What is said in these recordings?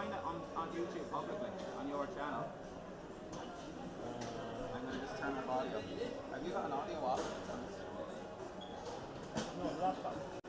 find it on YouTube publicly on your channel? I'm gonna just turn up audio. Have you got an audio off? No, laptop.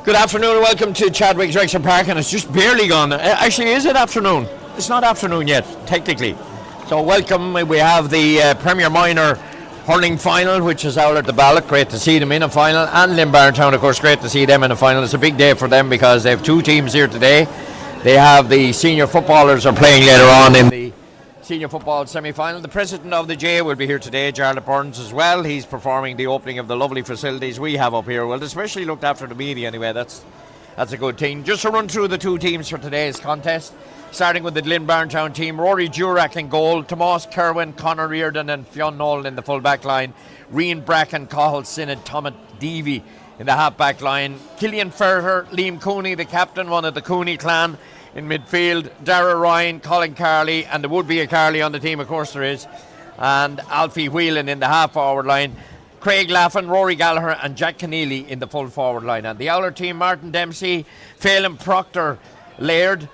Good afternoon and welcome to Chadwick's Rexham Park, and it's just barely gone. Actually, is it afternoon? It's not afternoon yet, technically. So welcome. We have the Premier Minor hurling final, which is Oulart-The Ballagh. Great to see them in a final. And Glynn-Barntown, of course, great to see them in a final. It's a big day for them because they have two teams here today. They have the senior footballers are playing later on in the senior football semi-final. The president of the J will be here today, Jarlath Burns, as well. He's performing the opening of the lovely facilities we have up here. Well, especially looked after the media anyway. That's a good thing. Just to run through the two teams for today's contest, starting with the Glynn-Barntown team. Rory Durack in goal, Tomas Kerwin, Conor Reardon and Fionn Nolan in the full back line. Rian Bracken, Cathal Synod, Thomas Deavy in the half back line. Killian Ferrer, Liam Cooney, the captain, one of the Cooney clan, in midfield. Dara Ryan, Colin Carley, and there would be a Carley on the team, of course there is, and Alfie Whelan in the half forward line. Craig Laffin, Rory Gallagher and Jack Keneally in the full forward line. And the Oulart team, Martin Dempsey, Phelan Proctor, Laird,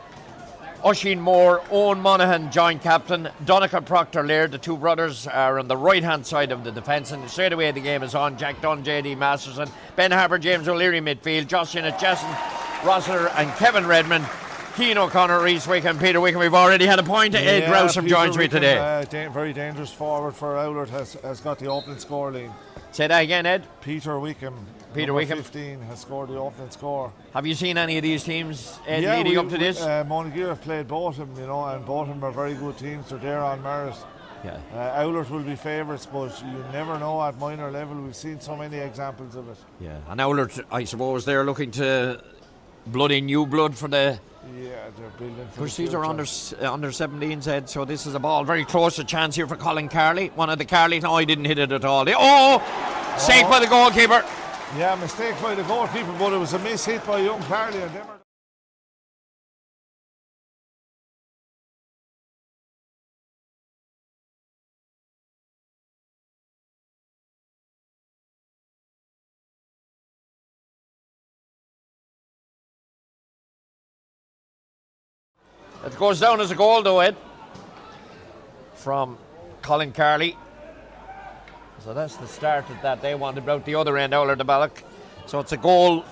Oisin Moore, Owen Monaghan, joint captain, Donncha Proctor, Laird. The two brothers are on the right hand side of the defence, and straight away the game is on. Jack Dunn, JD Masterson, Ben Harper, James O'Leary midfield, Josh Sinnott, Jason Rossler and Kevin Redmond. Keane O'Connor, Rhys Wickham, Peter Wickham. We've already had a point. Ed Growsome joins me today. Very dangerous forward for Oulart has got the opening score line. Say that again, Ed. Peter Wickham, 15, has scored the opening score. Have you seen any of these teams, Ed, leading up to this? Monaghan have played both of them, and both of them are very good teams. They're there on merit. Yeah. Oulart will be favourites, but you never know at minor level. We've seen so many examples of it. Yeah, and Oulart, I suppose, they're looking to blood in new blood for the. Yeah, they're building for Because these are under 17s, Ed, so this is a ball very close, a chance here for Colin Carley. One of the Carley. No, he didn't hit it at all. Mistake by the goalkeeper. Yeah, mistake by the goalkeeper, but it was a miss hit by young Carley. And It goes down as a goal, though, Ed, from Colin Carley. So that's the start of that. They wanted out the other end, Oulart-The Ballagh. So it's a goal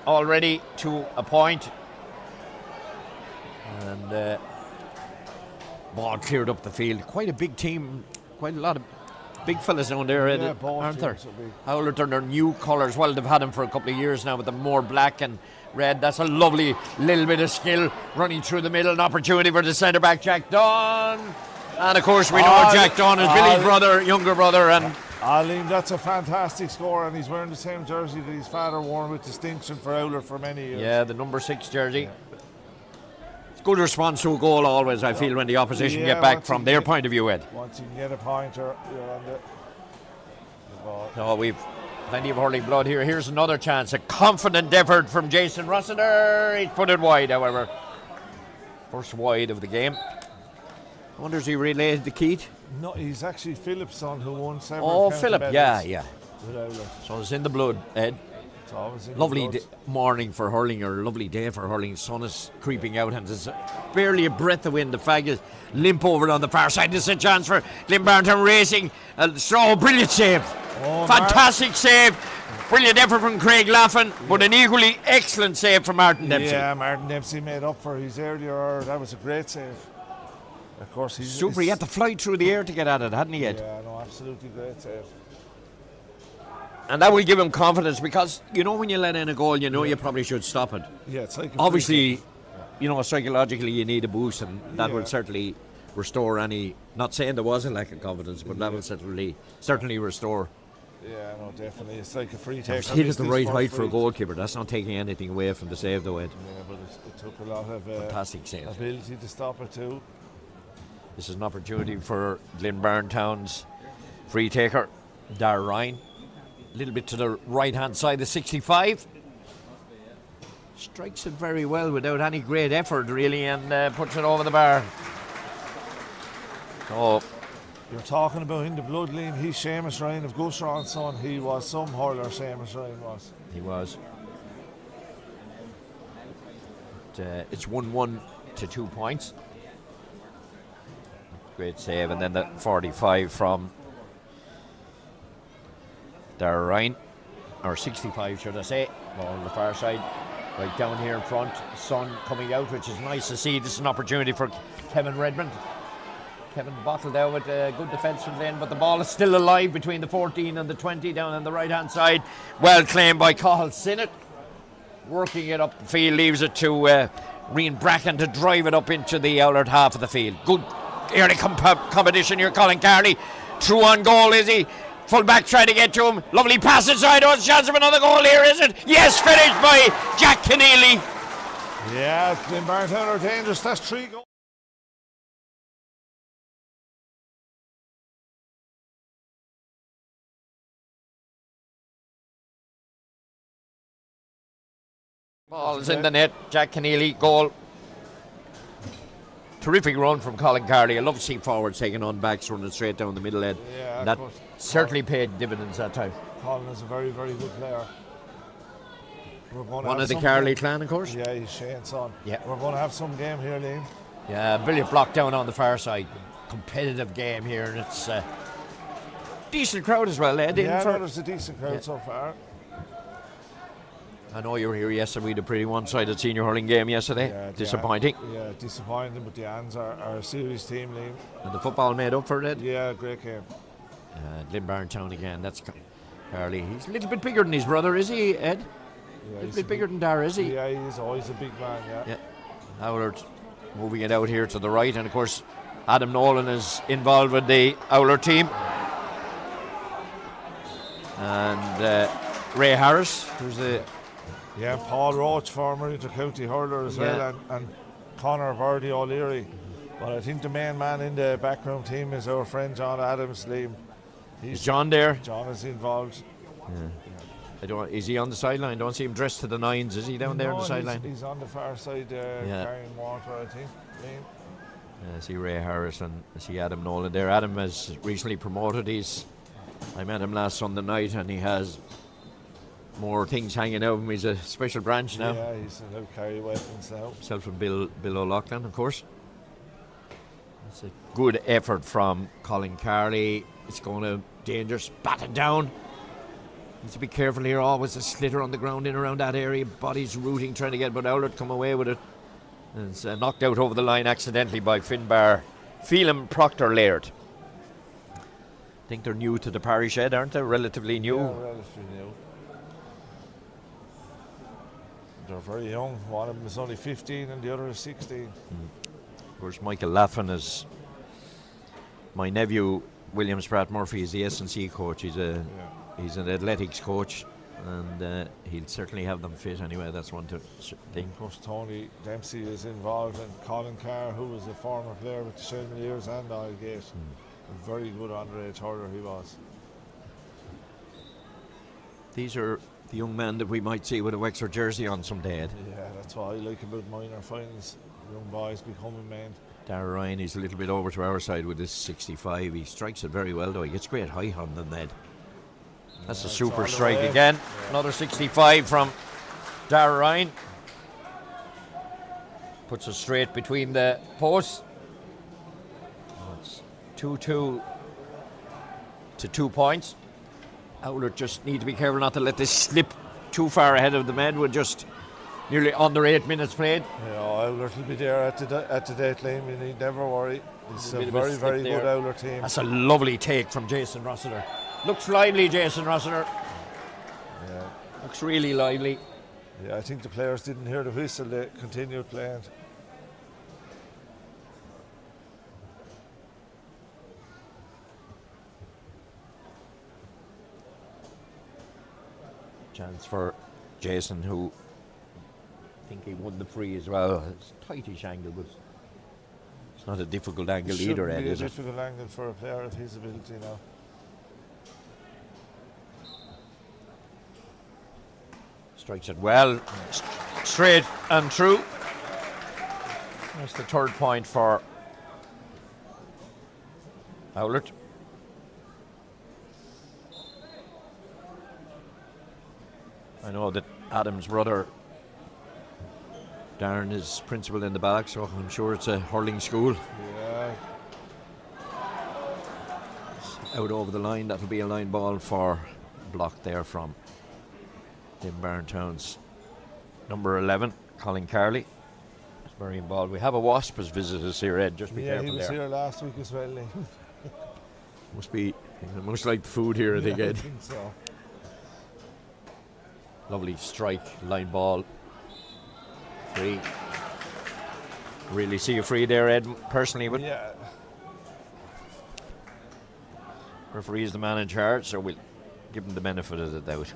already to a point. And ball cleared up the field. Quite a big team. Quite a lot of big fellas down there, Ed, aren't there? Oulart are their new colours. Well, they've had them for a couple of years now with the more black and red. That's a lovely little bit of skill running through the middle. An opportunity for the centre back, Jack Dunn. And of course, we know Jack Dunn is Billy's brother, younger brother. And Liam, that's a fantastic score, and he's wearing the same jersey that his father wore with distinction for Oulart for many years. Yeah, the number 6 jersey. Yeah. It's good response to a goal always, I feel, when the opposition get back from their point of view, Ed. Once you can get a pointer, you're on the ball. No, we've plenty of hurling blood here. Here's another chance. A confident effort from Jason Rossiter. He's put it wide, however. First wide of the game. I wonder if he relayed the Keith? No, he's actually Philip's son who won several. Philip, yeah. So it's in the blood, Ed. It's always in lovely the blood. Morning for hurling, or lovely day for hurling. Sun is creeping out and there's barely a breath of wind. The fag is limp over on the far side. This is a chance for Glynn-Barntown racing. Brilliant save. Fantastic save. Brilliant effort from Craig Laffin, but an equally excellent save from Martin Dempsey. Yeah, Martin Dempsey made up for his earlier. That was a great save. Of course, he's super. He had to fly through the air to get at it, hadn't he, Ed? Yeah, no, absolutely great save. And that will give him confidence, because when you let in a goal, you probably should stop it. Yeah, it's like obviously, psychologically you need a boost, and that will certainly restore any. Not saying there was a lack of confidence, but that will certainly restore. Yeah, no, definitely. It's like a free take. Hit at the right height for a goalkeeper. That's not taking anything away from the save, though, Ed. Yeah, but it took a lot of fantastic save. Ability to stop it too. This is an opportunity for Glynn-Barntown's free taker, Dara Ryan. A little bit to the right-hand side of 65. Strikes it very well without any great effort, really, and puts it over the bar. Oh, you're talking about in the bloodline. He's Seamus Ryan of Gusheron's son. He was some hurler, Seamus Ryan was. He was. But, it's 1-1 to 2 points. Great save, and then the 45 from Dara Ryan. or 65 should I say. Ball on the far side, right down here in front. Sun coming out, which is nice to see. This is an opportunity for Kevin Redmond. Kevin bottled out with a good defence from Glenn, but the ball is still alive between the 14 and the 20 down on the right hand side. Well claimed by Cathal Sinnott. Working it up the field, leaves it to Rian Bracken to drive it up into the Oulart half of the field. Good early competition here. Colin Carley through on goal, is he? Full back trying to get to him. Lovely pass inside. Oh, it's a chance of another goal here, is it? Yes, finished by Jack Keneally. Yeah, Glynn-Barntown are dangerous. That's 3 goals. Ball is in the net. Jack Keneally, goal. Terrific run from Colin Carley. I love to see forwards taking on backs, running straight down the middle head. Yeah, and that certainly paid dividends that time. Colin is a very, very good player. One of the Carley clan, of course. Yeah, he's Shane's son. Yeah. We're going to have some game here, Liam. Yeah, brilliant block down on the far side. Competitive game here, and it's a decent crowd as well, Ed. Yeah, there's a decent crowd so far. I know you were here yesterday. We had a pretty one-sided senior hurling game yesterday. Yeah, disappointing. Disappointing, but the Ans are a serious team, Liam. And the football made up for it, Ed? Yeah, great game. Glynn-Barntown again. That's Carley. He's a little bit bigger than his brother, is he, Ed? Yeah, a little bit bigger than Dara, is he? Yeah, he's always a big man, yeah. Oulart moving it out here to the right, and of course Adam Nolan is involved with the Oulart team. And Ray Harris, who's the... Yeah, Paul Roach, former inter-county hurler as well, and Conor Verdi O'Leary. But I think the main man in the background team is our friend John Adams, Liam. Is John there? John is involved. Is he on the sideline? Don't see him dressed to the nines. Is he down there on the sideline? He's on the far side carrying water, I think. I see Ray Harris and I see Adam Nolan there. Adam has recently promoted. I met him last Sunday night, and he has more things hanging out of him. He's a special branch now. Yeah, he's allowed to carry weapons now. Himself and Bill O'Loughlin, of course. It's a good effort from Colin Carley. It's going to dangerous, batted down. Needs to be careful here. Always a slitter on the ground in around that area. Bodies rooting, trying to get, but Oulart come away with it. And it's knocked out over the line accidentally by Finbar Phelan Proctor Laird. I think they're new to the parish, Ed, aren't they? Relatively new. Yeah, relatively new. They're very young. One of them is only 15 and the other is 16. Of course, Michael Laffin is my nephew. William Spratt Murphy is the S&C coach. He's an athletics coach, and he'll certainly have them fit anyway. That's one thing. Of course, Tony Dempsey is involved, and Colin Carr, who was a former player with the Shelmaliers and Aldgate. A very good underage hurler he was. These are the young men that we might see with a Wexford jersey on someday, Ed. Yeah, that's what I like about minor finals. Young boys becoming men. Dara Ryan, he's a little bit over to our side with his 65. He strikes it very well, though. He gets great height on them, Ed. That's a super strike again. Yeah. Another 65 from Dara Ryan. Puts it straight between the posts. It's 2-2 to 2 points. Oulart just need to be careful not to let this slip too far ahead of the men. We're just nearly under 8 minutes played. Yeah, Oulart will be there at the deadline. You need never worry. It's a very, very good Oulart team. That's a lovely take from Jason Rossiter. Looks lively, Jason Rossiter. Yeah. Looks really lively. Yeah, I think the players didn't hear the whistle. They continued playing. Chance for Jason, who I think he won the free as well. It's a tightish angle, but it's not a difficult angle either, Ed, is it? It's a difficult angle for a player of his ability now. Strikes it well, straight and true. That's the third point for Oulart. I know that Adam's brother Darren is principal in the Ballagh, so I'm sure it's a hurling school. Yeah. It's out over the line. That'll be a line ball for block there from Glynn-Barntown's number 11, Colin Carley, is very involved. We have a Wasp as visitors here, Ed. Just be careful there. Yeah, he was here last week as well. Must like the food here, I think, Ed. I think so. Lovely strike, line ball. Free. Really see a free there, Ed, personally. But yeah. referee is the man in charge, so we'll give him the benefit of the doubt.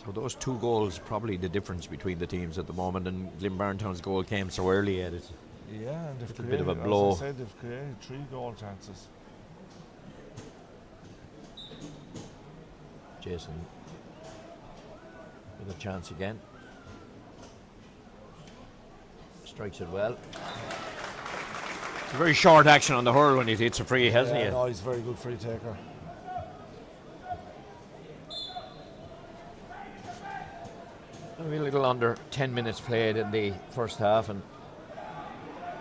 So those 2 goals, probably the difference between the teams at the moment, and Glynn-Barntown's goal came so early, Ed. Yeah, and it's a bit of a blow. As I said, they've created 3 goal chances. Jason with a chance again. Strikes it well. It's a very short action on the hurl when he hits a free, hasn't he? No, he's a very good free taker. Maybe a little under 10 minutes played in the first half, and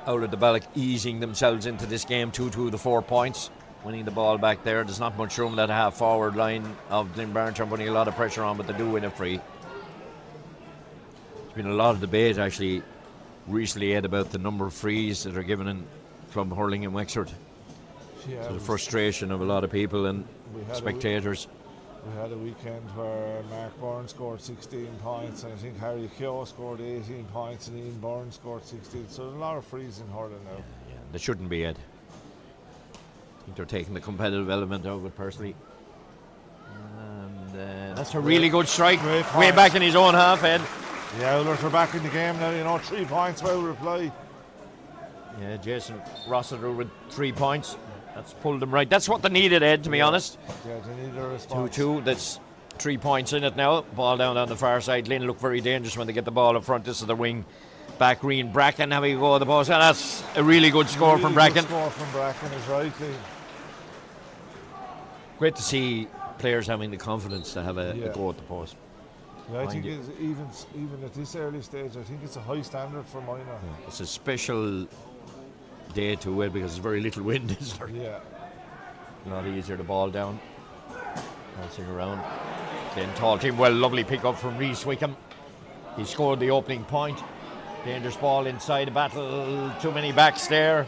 Oulart-The Ballagh easing themselves into this game, 2-2 the 4 points, winning the ball back there. There's not much room that half forward line of Glynn-Barntown, putting a lot of pressure on, but they do win a free. There's been a lot of debate actually recently, Ed, about the number of frees that are given in club hurling in Wexford. Yeah, so the frustration of a lot of people and spectators. We had a weekend where Mark Byrne scored 16 points, and I think Harry Keogh scored 18 points, and Ian Byrne scored 16. So there's a lot of frees in hurling now. Yeah, they shouldn't be, Ed. I think they're taking the competitive element out of it personally. And that's a really good strike. Way back in his own half, Ed. Yeah, Oulart are back in the game now, 3 points without reply. Yeah, Jason Rossiter with 3 points. That's pulled them right. That's what they needed, Ed, to be honest. Yeah, they need a response. 2-2, that's 3 points in it now. Ball down on the far side. Glynn look very dangerous when they get the ball up front. This is the wing back. Reen Bracken having a go at the post. And that's a really good score from Bracken. Good score from Bracken is right. Great to see players having the confidence to have a go at the post. Yeah, I think it's even at this early stage, I think it's a high standard for minor. Yeah, it's a special day to it because there's very little wind, is there? Yeah. A lot easier to ball down. Bouncing around. Then tall team, well, lovely pick up from Rhys Wickham. He scored the opening point. Dangerous ball inside the battle. Too many backs there.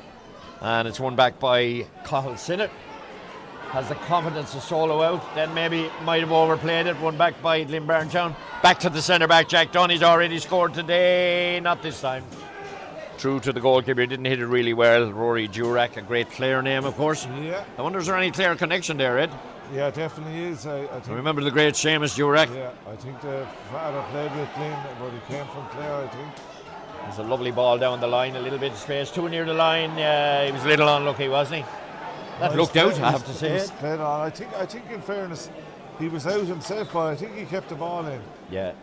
And it's won back by Cathal Sinnott. Has the confidence to solo out. Then maybe might have overplayed it. Won back by Glynn-Barntown. Back to the centre back, Jack Dunn. He's already scored today. Not this time. Through to the goalkeeper. He didn't hit it really well. Rory Durack, a great Clare name, of course. Yeah. I wonder, is there any Clare connection there, Ed? Yeah, definitely is. I think remember the great Seamus Durack? Yeah, I think the father played with Glynn, but he came from Clare, I think. There's a lovely ball down the line, a little bit of space, too near the line. He was a little unlucky, wasn't he? That looked out, I have to say. He's played on. I think in fairness, he was out himself, but I think he kept the ball in. Yeah.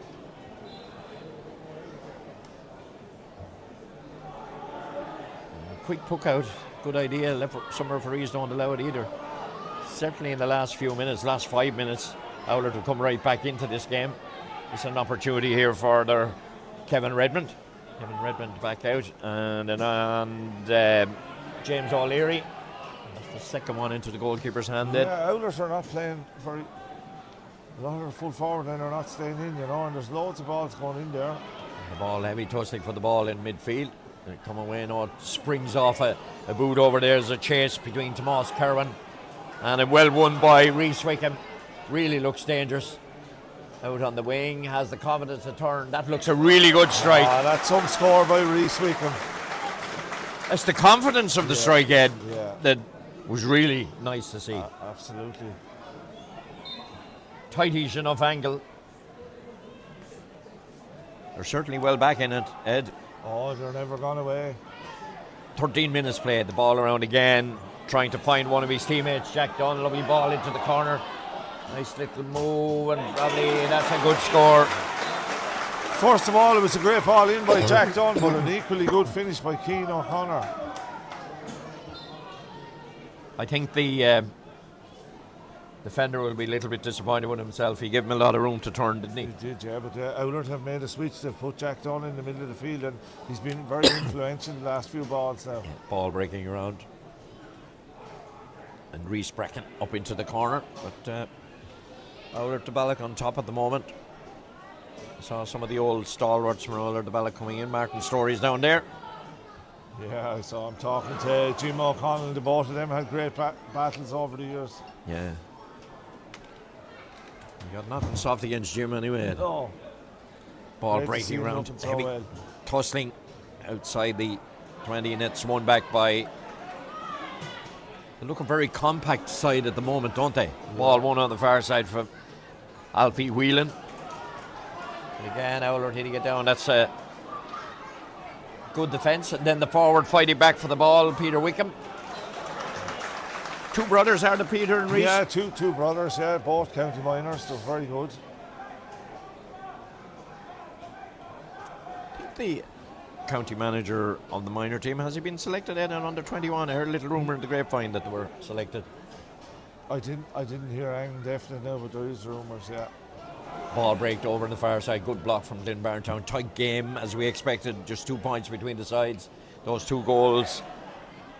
Quick puck out, good idea. Some referees don't allow it either. Certainly in the last few minutes, last 5 minutes, Oulart will come right back into this game. It's an opportunity here for their Kevin Redmond. Kevin Redmond back out, and then on James O'Leary. That's the second one into the goalkeeper's hand. Yeah, Oulart are not playing very. A lot of full forward and they're not staying in, and there's loads of balls going in there. And the ball heavy, tussling for the ball in midfield. They come away now, it springs off a boot over there. There's a chase between Tomas Kerwin and a well won by Rhys Wickham. Really looks dangerous. Out on the wing, has the confidence to turn. That looks a really good strike. That's some score by Rhys Wickham. It's the confidence of the strike, Ed, yeah. that was really nice to see. Absolutely. Tightish enough angle. They're certainly well back in it, Ed. Oh, they're never gone away. 13 minutes played, the ball around again, trying to find one of his teammates. Jack Dunn, lovely ball into the corner. Nice little move, and probably that's a good score. First of all, it was a great ball in by Jack Dunn, but an equally good finish by Cian O'Connor. I think the defender will be a little bit disappointed with himself. He gave him a lot of room to turn, didn't he? He did, yeah, but Oulart have made a switch. They've put Jack Dunn in the middle of the field, and he's been very influential in the last few balls now. Yeah, ball breaking around. And Rhys Bracken up into the corner, but Oulart-The Ballagh on top at the moment. Saw some of the old stalwarts from Oulart-The Ballagh coming in, marking stories down there. Yeah, I saw him talking to Jim O'Connell. The both of them had great battles over the years. Yeah. You got nothing soft against Jim anyway. No. Ball Great to see breaking him around. looking so Heavy well. tussling outside the 20, and it's won back by. They look a very compact side at the moment, don't they? Yeah. Ball one on the far side for Alfie Whelan. And again, Oulart hitting it down. That's a good defence. And then the forward fighting back for the ball, Peter Wickham. Two brothers are the Peter and Reece? Yeah, two brothers, yeah, both county minors. They're very good. The county manager of the minor team, has he been selected in under 21? I heard a little rumour in the grapevine that they were selected. I didn't hear anything definite now, but there is rumours, yeah. Ball breaked over on the far side. Good block from Glynn-Barntown. Tight game as we expected. Just 2 points between the sides. Those 2 goals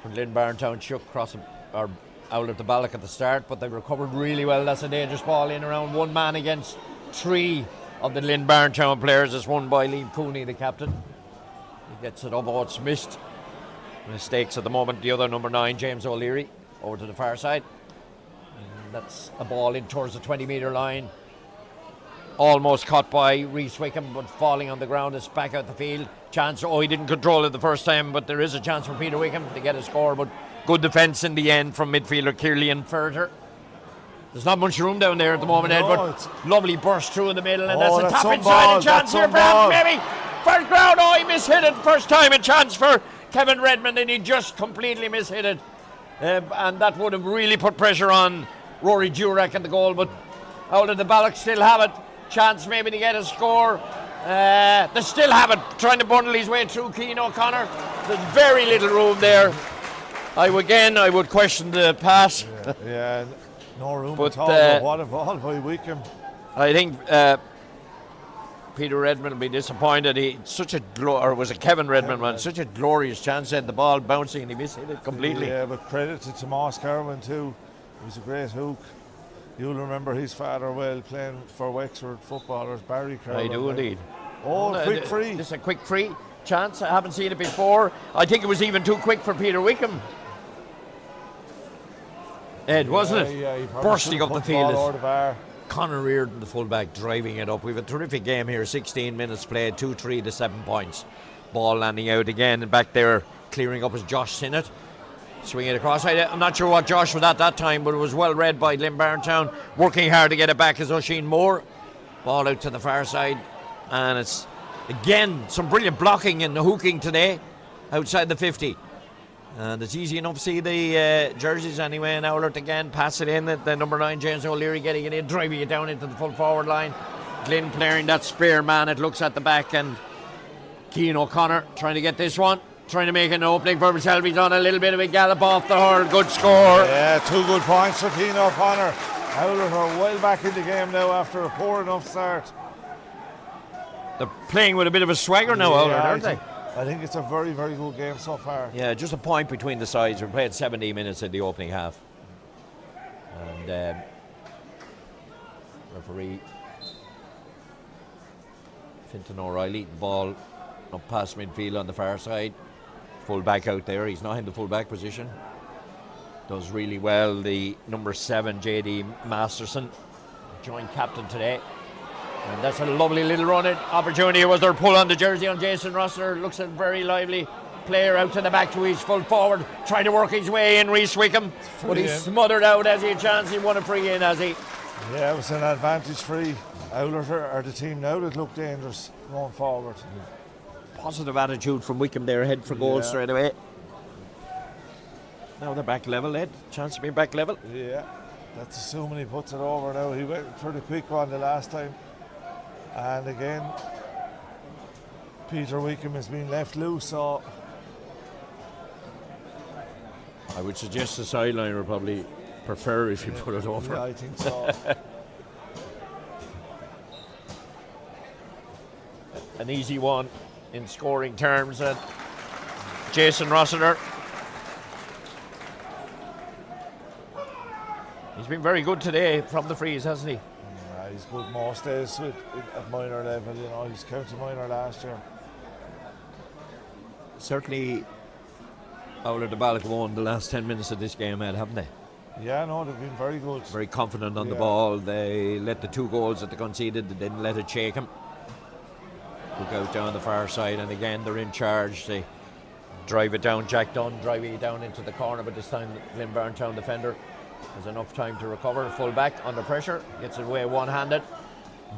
from Glynn-Barntown shook across or Oulart-The Ballagh at the start, but they recovered really well. That's a dangerous ball in around one man against 3 of the Glynn-Barntown players. It's won by Liam Cooney, the captain. He gets it up. Oh, it's missed. Mistakes at the moment. The other number 9, James O'Leary, over to the far side. And that's a ball in towards the 20-metre line. Almost caught by Reece Wickham, but falling on the ground. It's back out the field. Chance. Oh, he didn't control it the first time, but there is a chance for Peter Wickham to get a score. But good defence in the end from midfielder Kierlian Furter. There's not much room down there at the moment, Ed, but lovely burst through in the middle, and that's a top inside. A chance here, Brad, maybe. First ground. Oh, he mishit it first time. A chance for Kevin Redmond, and he just completely mishit it. And that would have really put pressure on Rory Jurek at the goal, but Oulart-The Ballagh still have it. Chance maybe to get a score. They still have it, trying to bundle his way through Cian O'Connor. There's very little room there. I would question the pass. Yeah, no room but, at all. What a ball by Wickham. I think Peter Redmond will be disappointed. Was it Kevin Redmond, man? Such a glorious chance, had the ball bouncing and he missed it completely. Yeah, but credit to Tomas Carwin too. He was a great hook. You'll remember his father well, playing for Wexford footballers, Barry Carwin. I do indeed. Oh, quick free. This is a quick free chance. I haven't seen it before. I think it was even too quick for Peter Wickham. Ed, wasn't it? Yeah, bursting up the field. Over the bar. Connor Reardon, the fullback, driving it up. We've a terrific game here. 16 minutes played, 2-3 to 7 points. Ball landing out again, and back there clearing up is Josh Sinnott. Swinging it across. I'm not sure what Josh was at that time, but it was well read by Glynn-Barntown. Working hard to get it back is Oisin Moore. Ball out to the far side, and it's again some brilliant blocking and hooking today outside the 50. And it's easy enough to see the jerseys anyway. And Oulart again, pass it in. The number 9, James O'Leary, getting it in, driving it down into the full forward line. Glynn playing that spare man. It looks at the back, and Cian O'Connor trying to get this one. Trying to make an opening for himself. He's on a little bit of a gallop off the hurl. Good score. Yeah, 2 good points for Cian O'Connor. Oulart are well back in the game now after a poor enough start. They're playing with a bit of a swagger now, Oulart, aren't they? I think it's a very, very good game so far. Yeah, just a point between the sides. We played 70 minutes in the opening half. And referee Fintan O'Reilly, ball up past midfield on the far side. Full back out there. He's not in the full back position. Does really well. The number 7, JD Masterson, joint captain today. And that's a lovely little run in opportunity. Was there pull on the jersey on Jason Rossiter? Looks a very lively player out to the back to his full forward, trying to work his way in. Reece Wickham, but he's smothered out as he had a chance. He won a free in, has he? Yeah, it was an advantage free. Oulart are the team now that look dangerous going forward. Positive attitude from Wickham there, head for goal straight away. Now they're back level, Ed. Chance to be back level. Yeah, that's assuming he puts it over now. He went for the quick one the last time. And again, Peter Wickham has been left loose, so I would suggest the sideline would probably prefer if you put it over. Yeah, I think so. An easy one in scoring terms, and Jason Rossiter. He's been very good today from the frees, hasn't he? He's good most days at minor level, you know. He's county minor last year. Certainly, Oulart-The Ballagh won the last 10 minutes of this game, Ed, haven't they? Yeah, no, they've been very good. Very confident on the ball. They let the 2 goals that they conceded, they didn't let it shake them. Look out down the far side, and again they're in charge. They drive it down. Jack Dunn driving it down into the corner, but this time the Glynn-Barntown defender has enough time to recover. Full back under pressure, gets it away one-handed.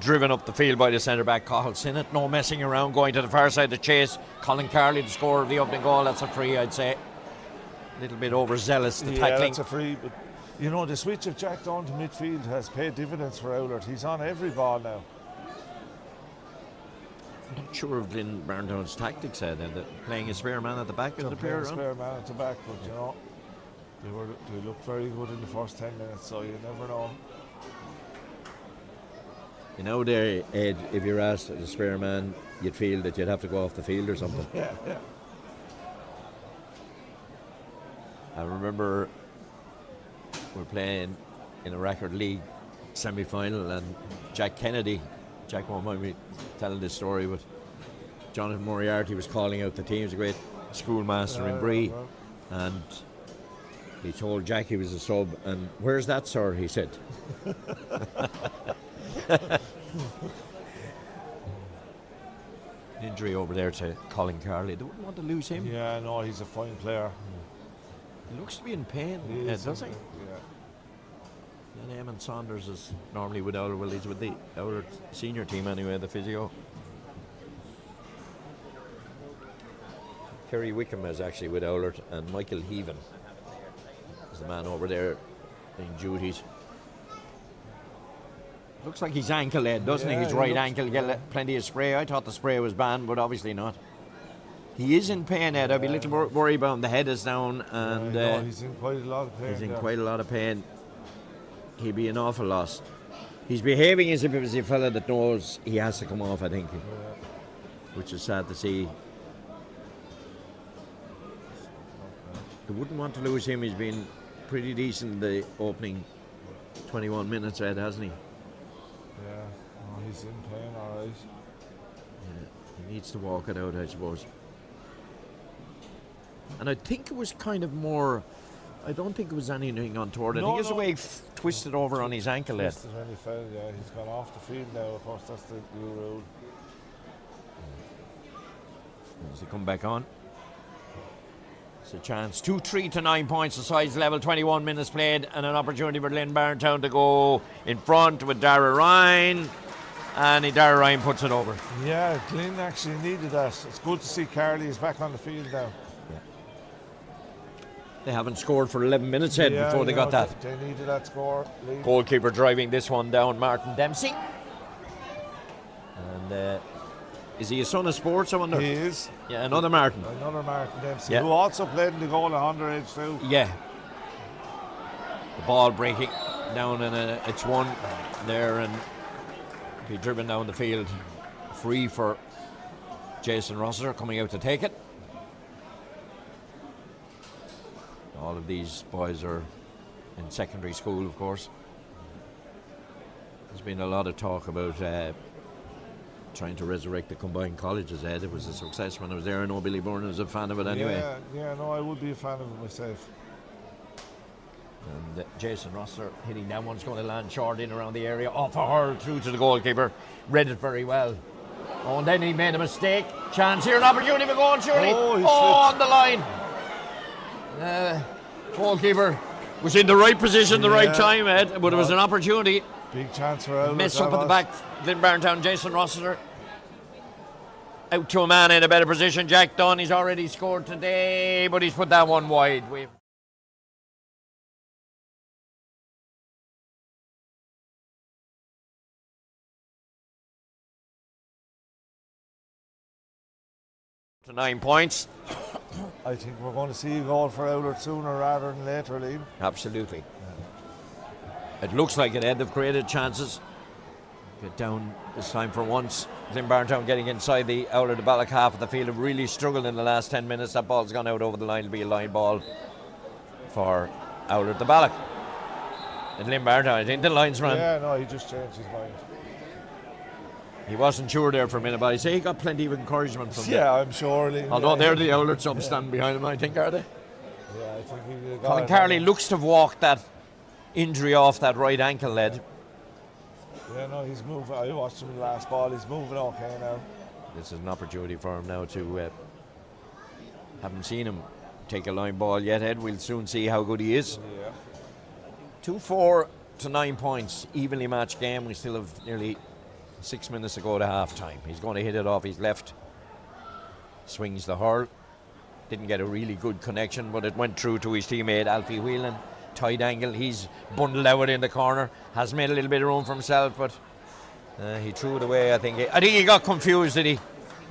Driven up the field by the centre-back, Cathal Sinnott. No messing around, going to the far side to chase Colin Carley, the scorer of the opening goal. That's a free, I'd say. A little bit overzealous, the tackling. Yeah, that's a free, but you know, the switch of Jack Dunn to midfield has paid dividends for Oulart. He's on every ball now. I'm not sure of Glynn-Barntown's tactics, Ed, and playing a spare man at the back of the player. Spare man at the back, but you know, they looked very good in the first 10 minutes, so you never know. You know, there, Ed, if you're asked as a spare man, you'd feel that you'd have to go off the field or something. Yeah. I remember we're playing in a record league semi-final, and Jack won't mind me telling this story, but Jonathan Moriarty was calling out the team. He was a great schoolmaster in Bree, and he told Jack he was a sub, and "Where's that, sir?" he said. Injury over there to Colin Carley. They wouldn't want to lose him. Yeah, no, he's a fine player. He looks to be in pain, doesn't he? Yeah. And Eamon Saunders is normally with Oulart. Well, he's with the Oulart senior team anyway, the physio. Kerry Wickham is actually with Oulart, and Michael Heaven is the man over there in duties. Looks like his ankle, doesn't he? His right ankle, get plenty of spray. I thought the spray was banned, but obviously not. He is in pain, Ed. I'd be a little worried about him. The head is down, and he's in quite a lot of pain. He's in quite a lot of pain. He'd be an awful loss. He's behaving as if it was a fella that knows he has to come off, I think, which is sad to see. They wouldn't want to lose him. He's been pretty decent the opening 21 minutes, Ed, hasn't he? Yeah, he's in pain, all right. Yeah, he needs to walk it out, I suppose. And I think it was kind of more. I don't think it was anything untoward. I think it's the way he twisted over on his ankle. Twisted when he fell, yeah. He's gone off the field now, of course, that's the new rule. Does he come back on? It's a chance. 2-3 to 9 points. The sides level, 21 minutes played, and an opportunity for Glynn-Barntown to go in front with Dara Ryan. And Dara Ryan puts it over. Yeah, Glynn actually needed that. It's good to see Carley is back on the field now. They haven't scored for 11 minutes before they got that. They needed that score. Goalkeeper driving this one down, Martin Dempsey. And is he a son of sports, I wonder? He is. Yeah, another Martin. Another Martin Dempsey, who also played in the goal at underage too. Yeah. The ball breaking down, and it's one there, and be driven down the field. Free for Jason Rossiter coming out to take it. All of these boys are in secondary school, of course. There's been a lot of talk about trying to resurrect the combined colleges, Ed. It was a success when I was there. I know Billy Byrne was a fan of it anyway. Yeah, no, I would be a fan of it myself. And Jason Rossiter hitting that one's going to land short in around the area. Off a hurl through to the goalkeeper. Read it very well. Oh, and then he made a mistake. Chance here, an opportunity for goal, surely. On the line. Goalkeeper was in the right position, the right time, Ed, but it was an opportunity. Big chance for Oulart. Mess up at the back. Glynn-Barntown, Jason Rossiter. Out to a man in a better position. Jack Dunn, he's already scored today, but he's put that one wide. To 9 points. I think we're going to see a goal for Oulart sooner rather than later, Liam. Absolutely. It looks like it, Ed. They've created chances. Get down this time for once. Glynn-Barntown getting inside the Oulart-The Ballagh half of the field. Have really struggled in the last 10 minutes. That ball's gone out over the line. It'll be a line ball for Oulart-The Ballagh. Glynn-Barntown, I think, the linesman. Yeah, no, he just changed his mind. He wasn't sure there for a minute, but I say he got plenty of encouragement from Yeah, I'm sure. Although they're the Oulart some standing behind him, I think, are they? Yeah, I think he got Colin it. Carley looks to have walked that injury off that right ankle lead. Yeah, no, he's moving. I watched him in the last ball. He's moving okay now. This is an opportunity for him now to haven't seen him take a line ball yet, Ed. We'll soon see how good he is. Yeah. 2-4 to 9 points, evenly matched game. We still have nearly 6 minutes to go to half time. He's going to hit it off his left. Swings the hurl. Didn't get a really good connection, but it went through to his teammate Alfie Whelan. Tight angle. He's bundled out in the corner. Has made a little bit of room for himself, but he threw it away. I think he got confused, did he?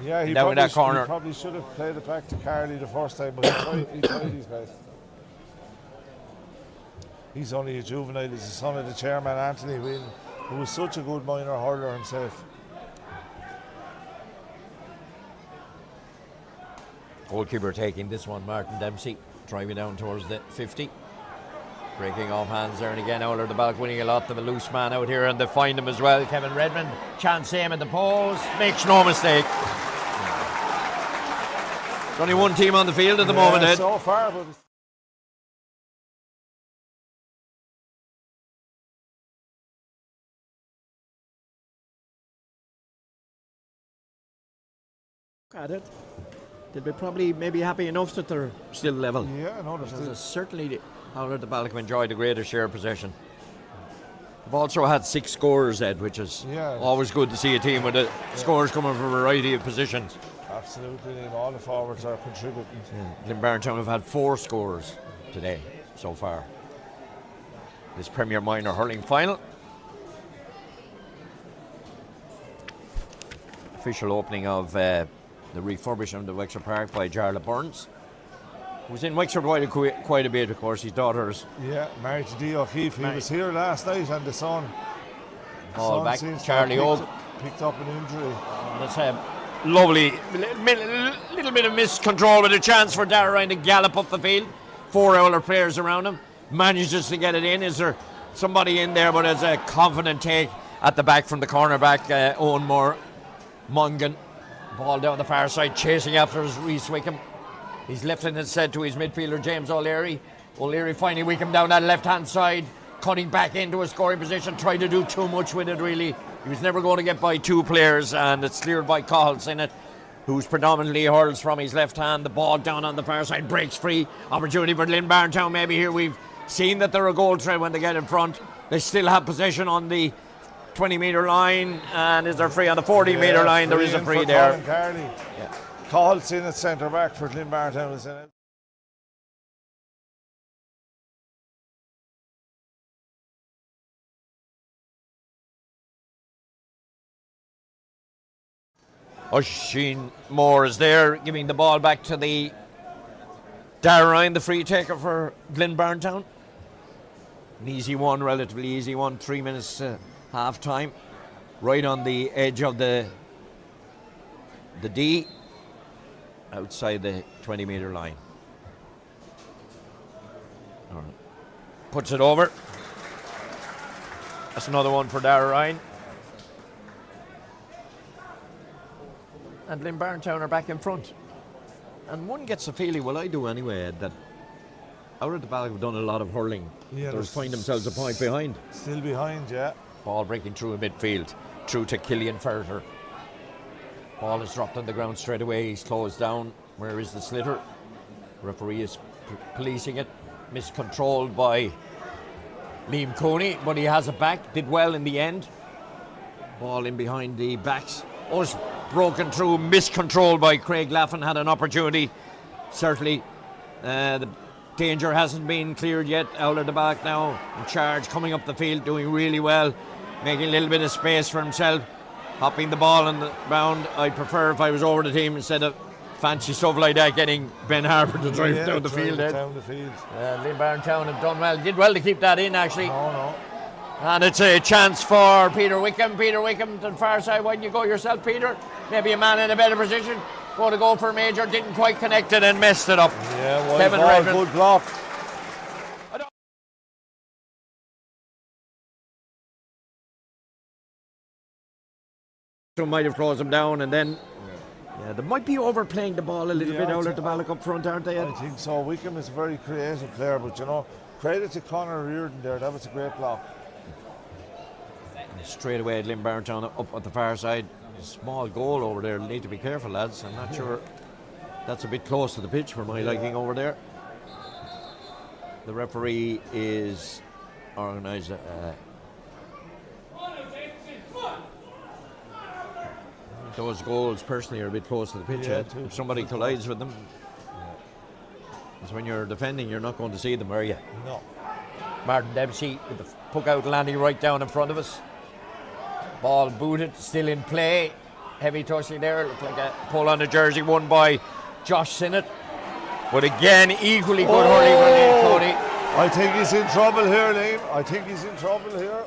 Yeah, he down in that corner. He probably should have played it back to Carley the first time, but he tried his best. He's only a juvenile. He's the son of the chairman, Anthony Whelan, who was such a good minor hurler himself. Goalkeeper taking this one, Martin Dempsey, driving down towards the 50. Breaking off hands there, and again Oulart-The Ballagh winning a lot of a loose man out here, and they find him as well. Kevin Redmond, chance aim at the post, makes no mistake. There's only one team on the field at the moment, Ed. So far, but At it. They'll be probably maybe happy enough that they're still level. yeah, no, there's Because still. certainly Oulart-The Ballagh have enjoyed a greater share of possession. They've also had 6 scorers, Ed, which is always good to see a team with the scores coming from a variety of positions. Absolutely, and all the forwards are contributing. Glynn-Barntown have had 4 scorers today so far. This Premier Minor hurling final. Official opening of the refurbishment of Wexford Park by Jarlath Burns, who's in Wexford quite a bit, of course. His daughter's Married to Dee O'Keefe. He was here last night, and the son. all back. Seems to Charlie have Oak. picked up an injury. That's a lovely little bit of miscontrol with a chance for Darragh Ryan to gallop up the field. 4 Oulart players around him. Manages to get it in. Is there somebody in there? But it's a confident take at the back from the cornerback, Owen Mongan. Ball down the far side, chasing after his Rhys Wickham. He's lifting it said to his midfielder, James O'Leary. O'Leary finally Wickham down that left-hand side, cutting back into a scoring position, tried to do too much with it, really. He was never going to get by 2 players, and it's cleared by Cahals in it, who's predominantly hurls from his left hand. The ball down on the far side, breaks free. Opportunity for Glynn-Barntown maybe here. We've seen that they're a goal threat when they get in front. They still have possession on the 20-metre line, and is there free on the 40-metre line? There is a free there. Cahals in at centre back for Glynn-Barntown is in it. Oisin Moore is there, giving the ball back to the Darragh Ryan, the free taker for Glynn-Barntown. An easy one, relatively easy one. 3 minutes half time, right on the edge of the D, outside the 20-metre line. All right. Puts it over. That's another one for Darragh Ryan. And Glynn-Barntown are back in front. And one gets the feeling, well, I do anyway, that Oulart-The Ballagh have done a lot of hurling. Yeah, they find themselves a point behind. Still behind, yeah. Ball breaking through a midfield, through to Killian Ferter. Ball is dropped on the ground straight away. He's closed down. Where is the sliotar? Referee is policing it. Miscontrolled by Liam Coney, but he has it back. Did well in the end. Ball in behind the backs. Was broken through, miscontrolled by Craig Laffin. Had an opportunity. Certainly, the danger hasn't been cleared yet. Oulart-The Ballagh now in charge, coming up the field, doing really well, making a little bit of space for himself, hopping the ball on the ground. I'd prefer if I was over the team instead of fancy stuff like that, getting Ben Harper to drive down the field. Glynn-Barntown have done well, did well to keep that in actually. No. And it's a chance for Peter Wickham. Peter Wickham to the far side. Why didn't you go yourself, Peter? Maybe a man in a better position. Going to go for a major, didn't quite connect it and messed it up. Yeah, Kevin Redmond. good block. So might have closed them down, and then they might be overplaying the ball a little bit out at the Ballagh up front, aren't they? I think so. Wickham is a very creative player, but credit to Conor Reardon there. That was a great block. Straight away, Glynn-Barntown up at the far side. A small goal over there. Need to be careful, lads. I'm not sure. That's a bit close to the pitch for my liking over there. The referee is organised. Those goals personally are a bit close to the pitch. If somebody collides with them, because when you're defending, you're not going to see them, are you? No. Martin Dempsey with the puck out landing right down in front of us. Ball booted, still in play. Heavy touching there. Looked like a pull on the jersey won by Josh Sinnott. But again, equally good hurling from Liam Cody. I think he's in trouble here, Liam. I think he's in trouble here.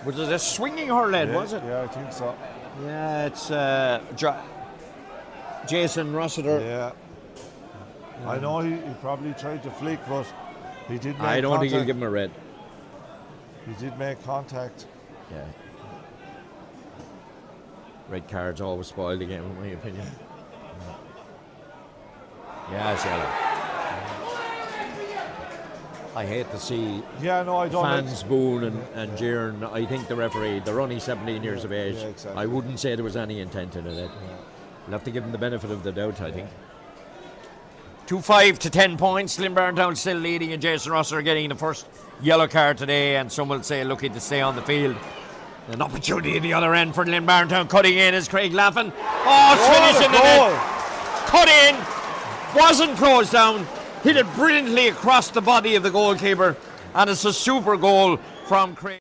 Was it a swinging hurl, was it? Yeah, I think so. Yeah, it's Jason Rossiter. Yeah. I know he probably tried to flick, but he did make contact. I don't think he'll give him a red. He did make contact. Yeah. Red cards always spoil the game, in my opinion. Yeah, it's yellow. I hate to see fans booing and jeering. I think the referee, they're only 17 years of age. Yeah, exactly. I wouldn't say there was any intent in it. We'll have to give them the benefit of the doubt, I think. 2-5 to 10 points. Glynn-Barntown still leading, and Jason Rosser getting the first yellow card today, and some will say lucky to stay on the field. An opportunity at the other end for Glynn-Barntown. Cutting in is Craig Laffin. Oh, it's finished in the net. Cut in. Wasn't closed down. Hit it brilliantly across the body of the goalkeeper. And it's a super goal from Craig.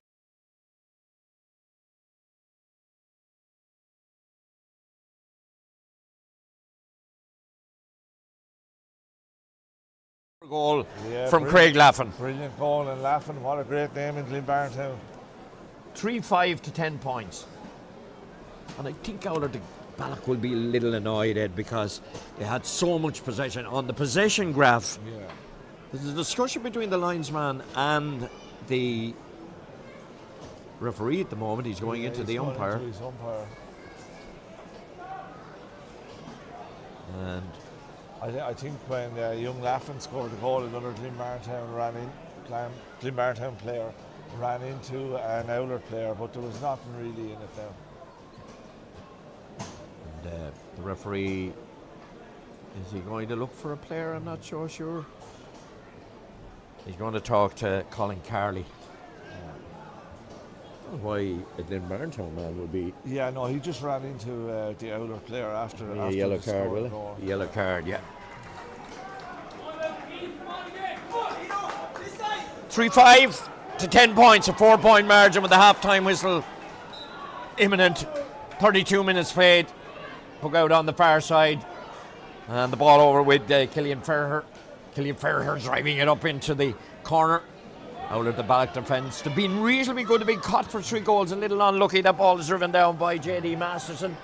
Goal from Craig Laffin. Brilliant goal, and Laffin, what a great name in Glynn-Barntown. 3-5 to 10 points. And I think Oulart-The Ballagh will be a little annoyed, Ed, because they had so much possession. On the possession graph, there's a discussion between the linesman and the referee at the moment. He's going into the umpire. And I think when young Laffin scored the goal, another Glynn-Barntown player ran into an Oulart player, but there was nothing really in it now. And the referee, is he going to look for a player? I'm not so sure. He's going to talk to Colin Carley. Why a Glynn-Barntown man would be. Yeah, no, he just ran into the Oulart player after a yellow card, will he? Yellow card, yeah. 3-5 to 10 points, a 4-point margin with the half-time whistle imminent. 32 minutes played. Puck out on the far side. And the ball over with Killian Ferrer. Killian Ferrer driving it up into the corner. Oulart-The Ballagh defence. They've been reasonably good. They've been caught for 3 goals. A little unlucky. That ball is driven down by J.D. Masterson.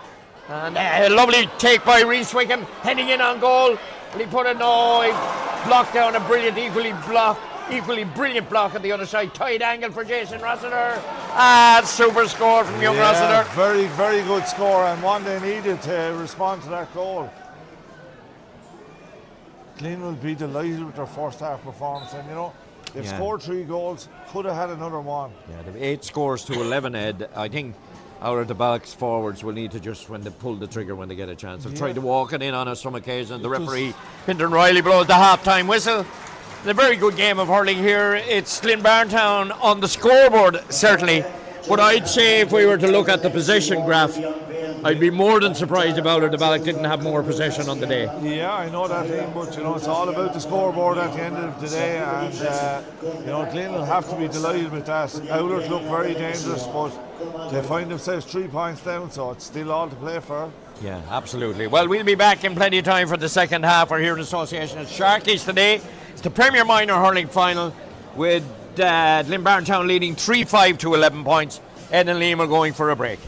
And a lovely take by Rhys Wickham. Heading in on goal. And he put he blocked down a brilliant, equally brilliant block at the other side. Tight angle for Jason Rossiter. Super score from young Rossiter. Very, very good score, and one they needed to respond to that goal. Glynn will be delighted with their first half performance, and they've scored 3 goals, could have had another one. Yeah, they've 8 scores to 11, Ed. I think Oulart-The Ballogh's forwards will need to just, when they pull the trigger when they get a chance, they'll try to walk it in on some occasion. The referee, Fintan Riley, blows the half-time whistle. A very good game of hurling here. It's Glynn-Barntown on the scoreboard, certainly. But I'd say if we were to look at the possession graph, I'd be more than surprised if Oulart-The Ballagh didn't have more possession on the day. Yeah, I know that thing, but it's all about the scoreboard at the end of the day, and Glynn will have to be delighted with that. Oulart look very dangerous, but they find themselves 3 points down, so it's still all to play for. Yeah, absolutely. Well, we'll be back in plenty of time for the second half. We're here in association with Sharkies today. It's the Premier Minor hurling final with Glynn-Barntown leading 3-5 to 11 points. Ed and Liam are going for a break.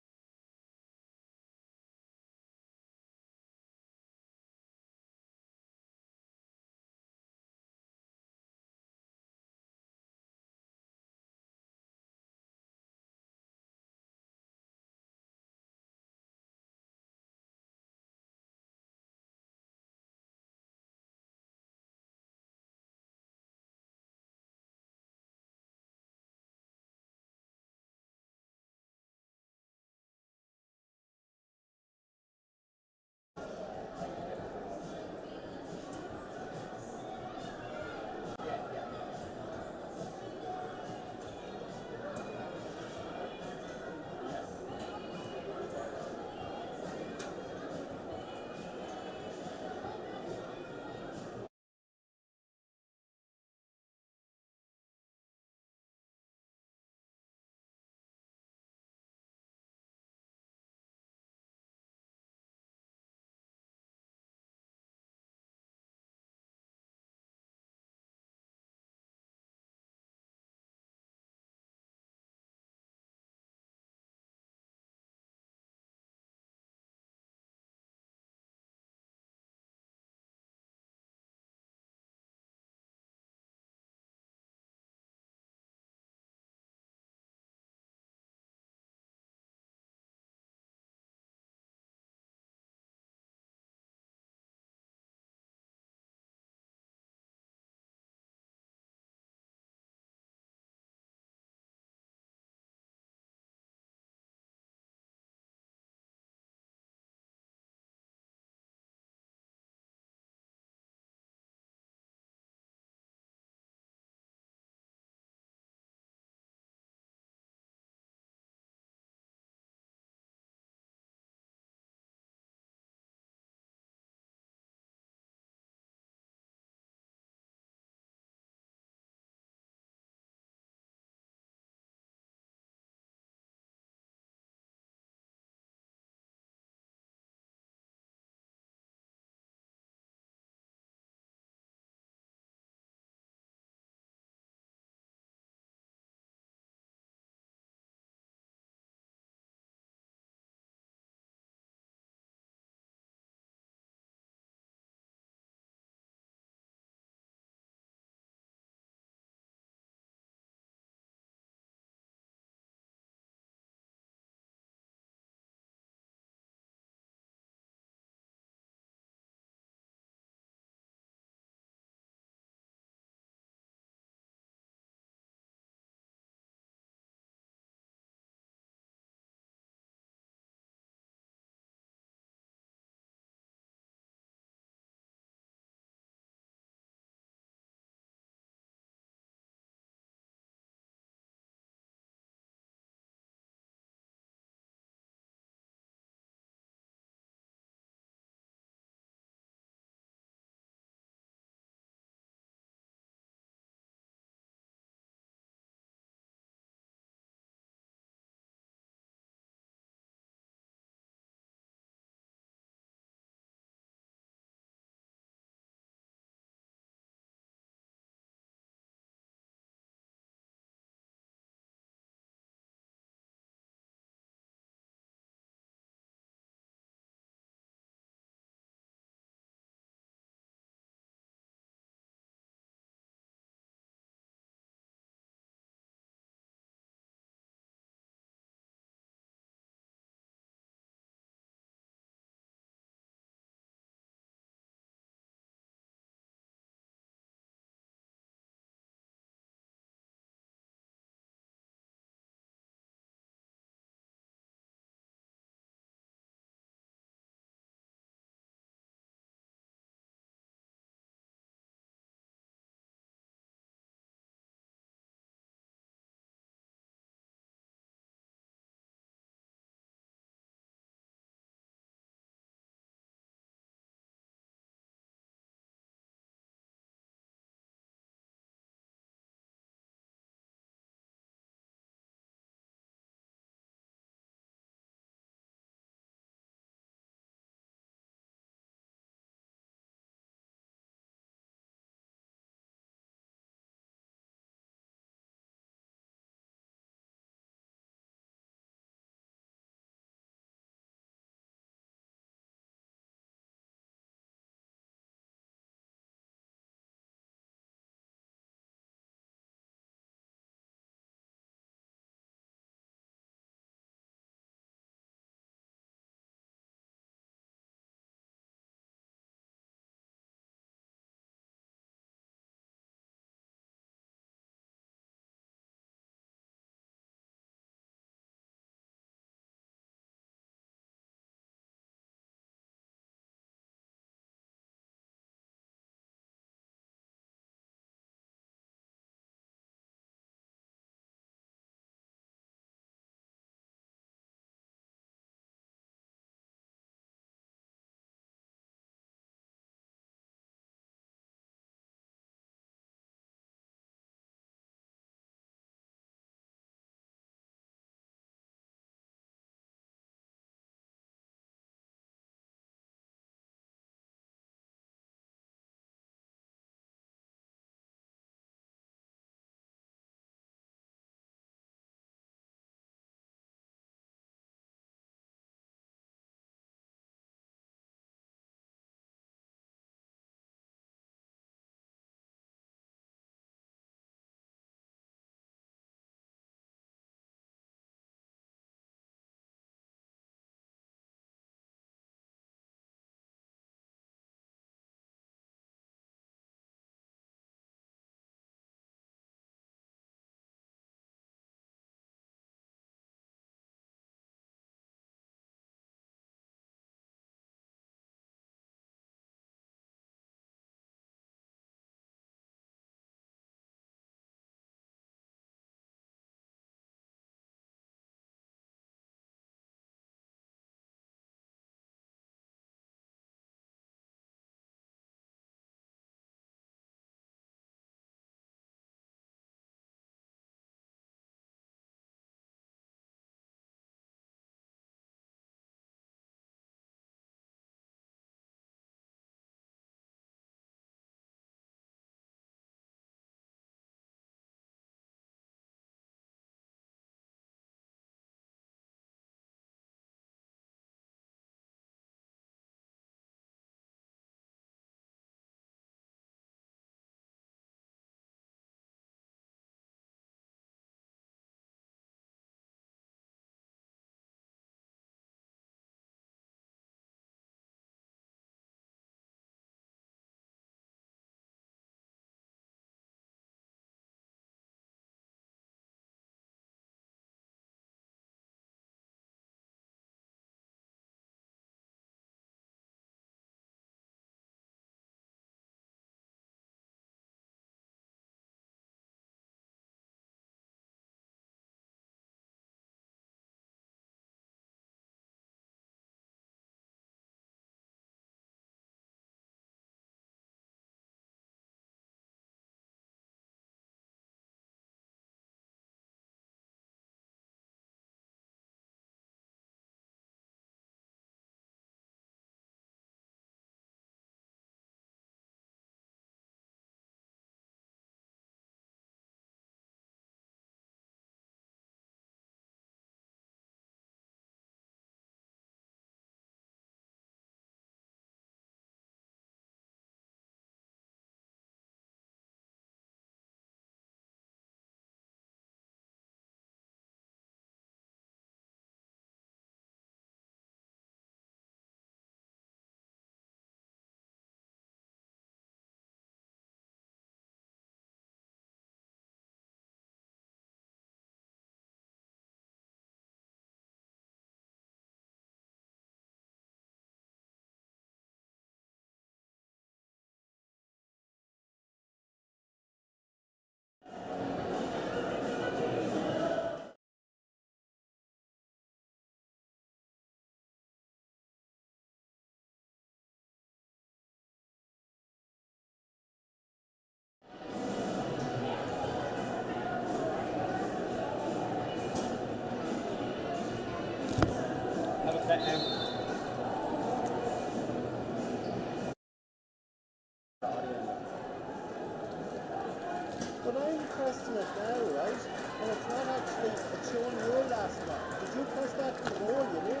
But I'm pressing it now, right? And it's not actually, it's showing your last one. Did you press that for the goal, you did?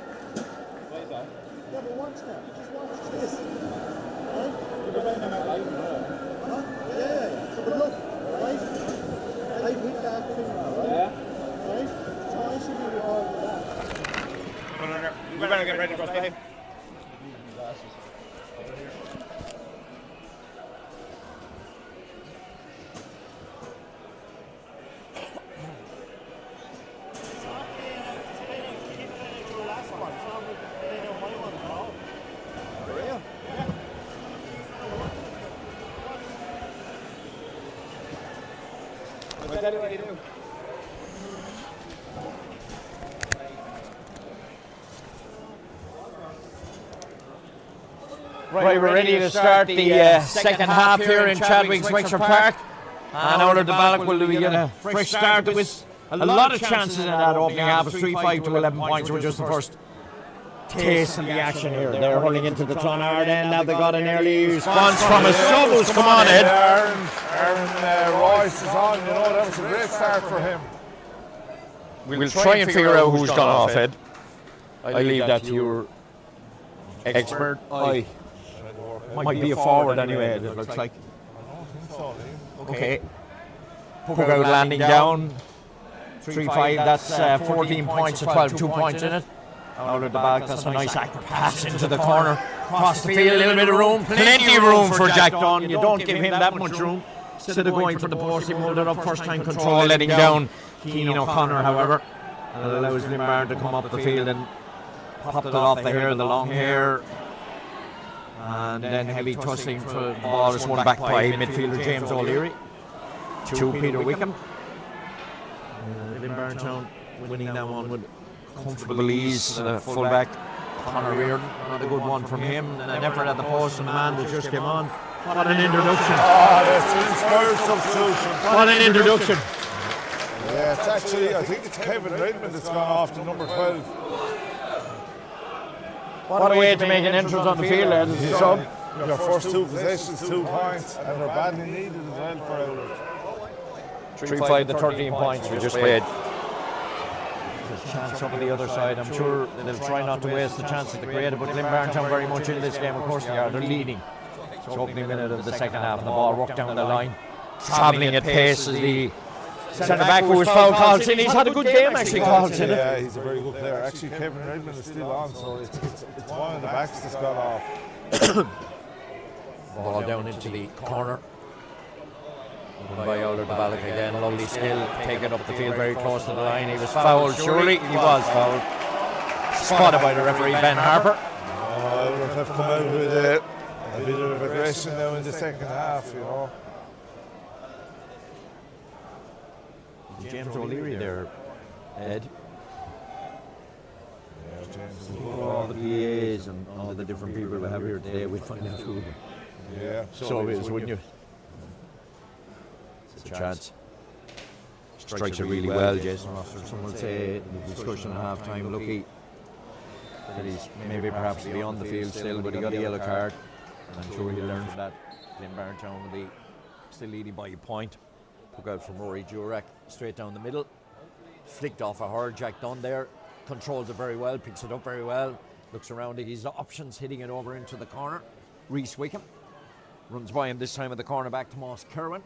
Why is that? Yeah, but watch now. Just watch this. Right? You're playing them out live, you know. Huh? Yeah. So, but look, right? I've hit that thing now, right? Yeah. Right? So I should be recording that. You better get ready to cross play. I'll tell you what you do. Right, we're ready to start the second half here in Chadwick's Wexford Park. And Oulart-The Ballagh will be get a fresh start. There was a lot of chances in that opening half. It was 3-5 to 11 points. We're just the first taste of the action here. They're hurling into the Clonard end. Now they got an early response from a sub. Come on, Ed. Aaron Royce is on, you know, that was a great start for him. We'll try and figure out who's gone off, Ed. I leave that to your expert eye. Might be a forward anyway, it looks like. I don't think so, Liam. Okay. Puck out landing down. 3-5, that's 14 points to 12, 2 points in it. Out of the back, that's a nice accurate pass into the corner. Across the field, a little bit of room. Plenty of room for Jack Dunn. You don't give him that much room. Instead of going for the post, he moved it up first time control, letting down Keenan O'Connor, however. And allows Glynn-Barntown to come up the field and popped it off the hair, the long hair. And then heavy tussling for the ball is won back by midfielder James O'Leary to Peter Wickham. Glynn-Barntown winning that one with comfortable ease. The fullback Conor Reardon, not a good one from him. An effort at the post and the man that just came on. What an introduction! That's an inspired substitution. What an introduction! Yeah, it's actually, I think it's Kevin Redmond that's gone off to number 12. What a way to make an entrance on the field, Ed. So, Your first two possessions, 2 points, and they're badly needed as well for Oulart. 3-5 the 13 points we just played. There's a chance up on the other side. I'm sure they'll try not to waste the chances they created, but Glynn-Barntown very much in this game. Of course they are. They're leading. It's opening minute of the second half, and the ball rocked down the line. Travelling at pace as the centre-back who was foul Carlson. He's had a good game actually, Carlson. Yeah, he's a very good player. Actually, Kevin Redmond is still on, so it's one of the backs that's gone off. Ball down into the corner. By Oulart-The Ballagh again. Lovely skill, taken up the field very close to the line. He was fouled, surely. He was fouled. Spotted by the referee, Ben Harper. Oulart have come out with a bit of aggression now in the second half, you know. James O'Leary there, Ed. Yeah, James. All the PAs and all the different people we have here today, we'd find out who. Yeah. So it is, wouldn't you? It's a chance. Strikes it really well, Jason Rossiter. Some would say in the discussion at half time, lucky that he's maybe perhaps beyond the field still, but he got a yellow card. And I'm sure he'll learn from that. Glynn-Barntown will be still leading by a point. Took out from Rory Jurek, straight down the middle. Flicked off a hard Jack Dunn there. Controls it very well, picks it up very well. Looks around at his options, hitting it over into the corner. Reese Wickham runs by him this time at the cornerback, Tomas Kerwin.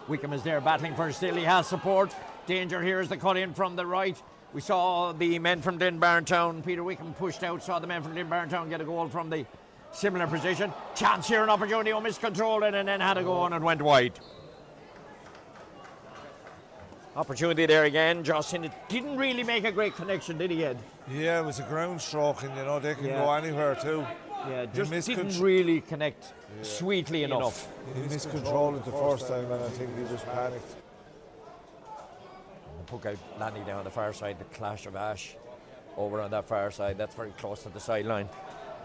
Wickham is there battling for still. He has support. Danger here as the cut in from the right. We saw the men from Glynn-Barntown. Peter Wickham pushed out, saw the men from Glynn-Barntown get a goal from the similar position. Chance here, an opportunity, miscontrolled it and then had a go on and went wide. Opportunity there again, Justin. It didn't really make a great connection, did he, Ed? Yeah, it was a ground stroke, and you know they can go anywhere too. Yeah, just didn't really connect sweetly enough. He miscontrolled it the first time, and I think he just panicked. Puck out landing down the far side, the clash of ash over on that far side. That's very close to the sideline.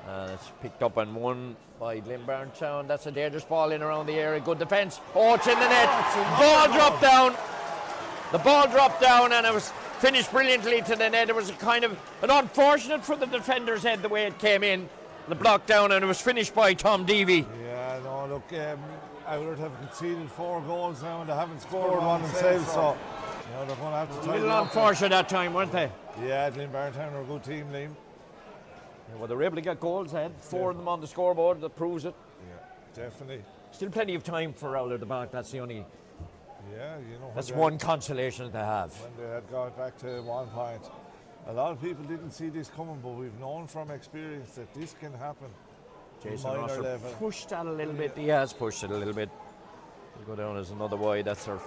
And it's picked up and won by Glynn-Barntown. That's a dangerous ball in around the area. Good defence. Oh, it's in the net. Ball dropped down. The ball dropped down and it was finished brilliantly to the net. It was a kind of an unfortunate for the defender's head the way it came in. The block down and it was finished by Tom Deavy. Yeah, no, look, Oulart have conceded 4 goals now and they haven't scored one themselves, so they're going to have to A tighten little up. unfortunate that time, weren't they? Yeah, Glynn-Barntown are a good team, Liam. Well, they were able to get goals ahead. 4 of them on the scoreboard, that proves it. Yeah, definitely. Still plenty of time for Oulart the back. That's the only. Yeah, That's one consolation that they have. When they had got back to 1 point. A lot of people didn't see this coming, but we've known from experience that this can happen. Jason Minor Rosser level. pushed that a little bit. He has pushed it a little bit. He'll go down as another wide. That's their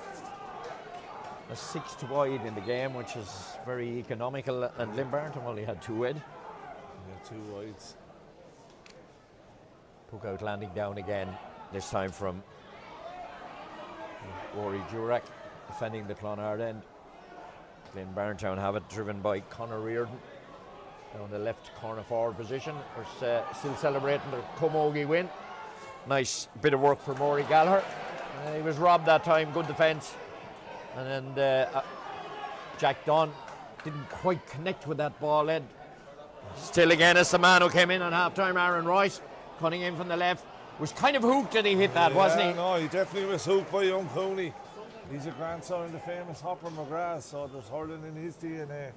6th wide in the game, which is very economical. And Glynn-Barntown only had 2 wide. Yeah, 2 wides. Puck out landing down again, this time from Rory Jurek, defending the Clonard end. Glynn-Barntown have it, driven by Conor Reardon down the left corner forward position. We're still celebrating the Camogie win. Nice bit of work for Maury Gallagher. He was robbed that time, good defence. And then Jack Dunn didn't quite connect with that ball, Ed. Still again, it's the man who came in on half-time, Aaron Royce, cutting in from the left. Was kind of hooked that he hit that, wasn't he? No, he definitely was hooked by young Cooney. He's a grandson of the famous Hopper McGrath, so there's hurling in his DNA.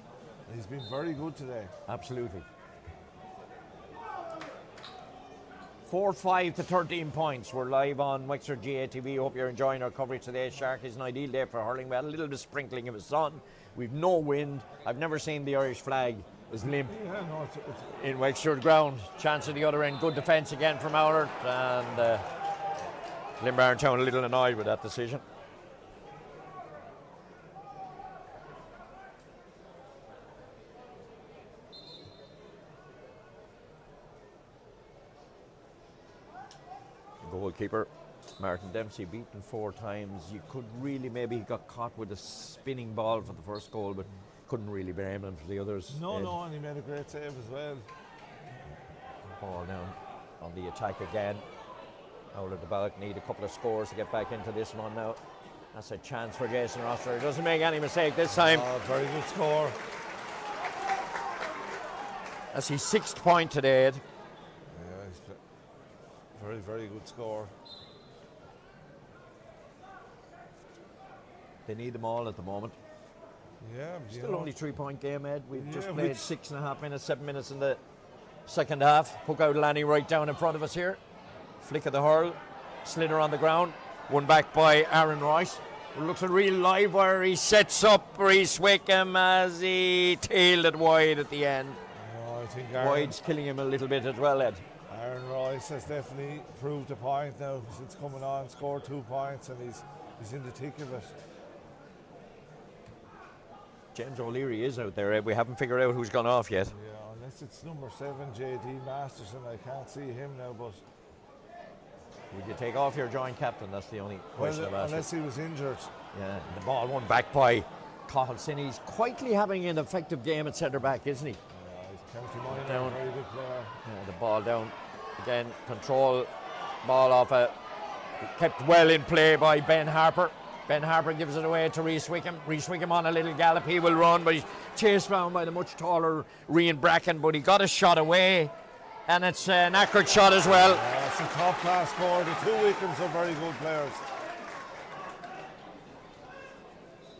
He's been very good today. Absolutely. 4-5 to 13 points. We're live on Wexford GATV. Hope you're enjoying our coverage today. Shark is an ideal day for hurling. We had a little bit of sprinkling of the sun. We've no wind. I've never seen the Irish flag as limp in Wexford ground. Chance at the other end. Good defence again from Oulart. And Glynn-Barntown a little annoyed with that decision. Goalkeeper Martin Dempsey beaten 4 times. You could really, maybe he got caught with a spinning ball for the first goal, but couldn't really blame him for the others. No, and he made a great save as well. Ball down on the attack again. Oulart-The Ballagh need a couple of scores to get back into this one now. That's a chance for Jason Rosser. He doesn't make any mistake this time. Very good score. That's his 6th point today, Ed. Yeah, he's very, very good score. They need them all at the moment. Yeah, Still only 3-point game, Ed. We've just played 6.5 minutes, 7 minutes in the second half. Puck out Lanny right down in front of us here. Flick of the hurl, slither on the ground. Won back by Aaron Royce. It looks a real live wire. He sets up Reese Wickham as he tailed it wide at the end. I think Wide's killing him a little bit as well, Ed. Aaron Royce has definitely proved a point now since coming on, scored 2 points, and he's in the thick of it. James O'Leary is out there, Ed. We haven't figured out who's gone off yet. Yeah, unless it's number 7, JD Masterson. I can't see him now, but Would you take off your joint captain? That's the only question I've asked. unless he was injured. Yeah, the ball won back by Cathal Sin. He's quietly having an effective game at centre back, isn't he? Yeah, he's County Minor, Down. very good player. Yeah, the ball down again. Control ball off kept well in play by Ben Harper. Ben Harper gives it away to Reese Wickham. Reese Wickham on a little gallop. He will run, but he's chased round by the much taller Rian Bracken. But he got a shot away, and it's an accurate shot as well. It's a top class score. The 2 Wickhams are very good players.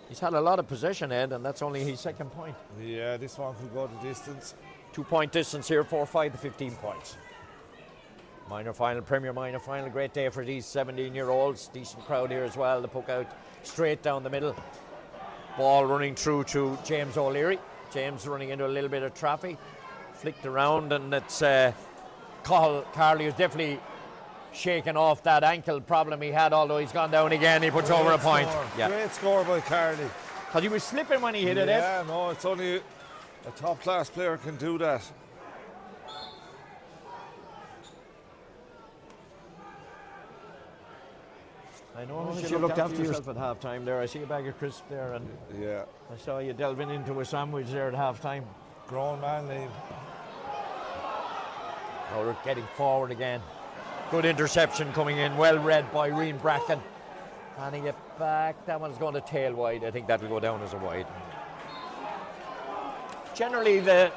He's had a lot of possession, Ed, and that's only his 2nd point. Yeah, this one could go the distance. 2-point distance here, 4-5 to 15 points. Minor final, Premier Minor final, great day for these 17-year-olds. Decent crowd here as well. The puck out straight down the middle. Ball running through to James O'Leary. James running into a little bit of traffic. Flicked around, and it's Carly who's definitely shaken off that ankle problem he had, although he's gone down again. He puts over a point. Yeah. Great score by Carly. Because he was slipping when he hit it, Ed. Yeah, no, it's only a top class player can do that. I know you looked after yourself at half time there. I see a bag of crisps there, and Yeah, I saw you delving into a sandwich there at half time. grown man name. Oh, we're getting forward again. Good interception coming in, well read by Rian Bracken. Handing it back. That one's going to tail wide. I think that'll go down as a wide. Generally, the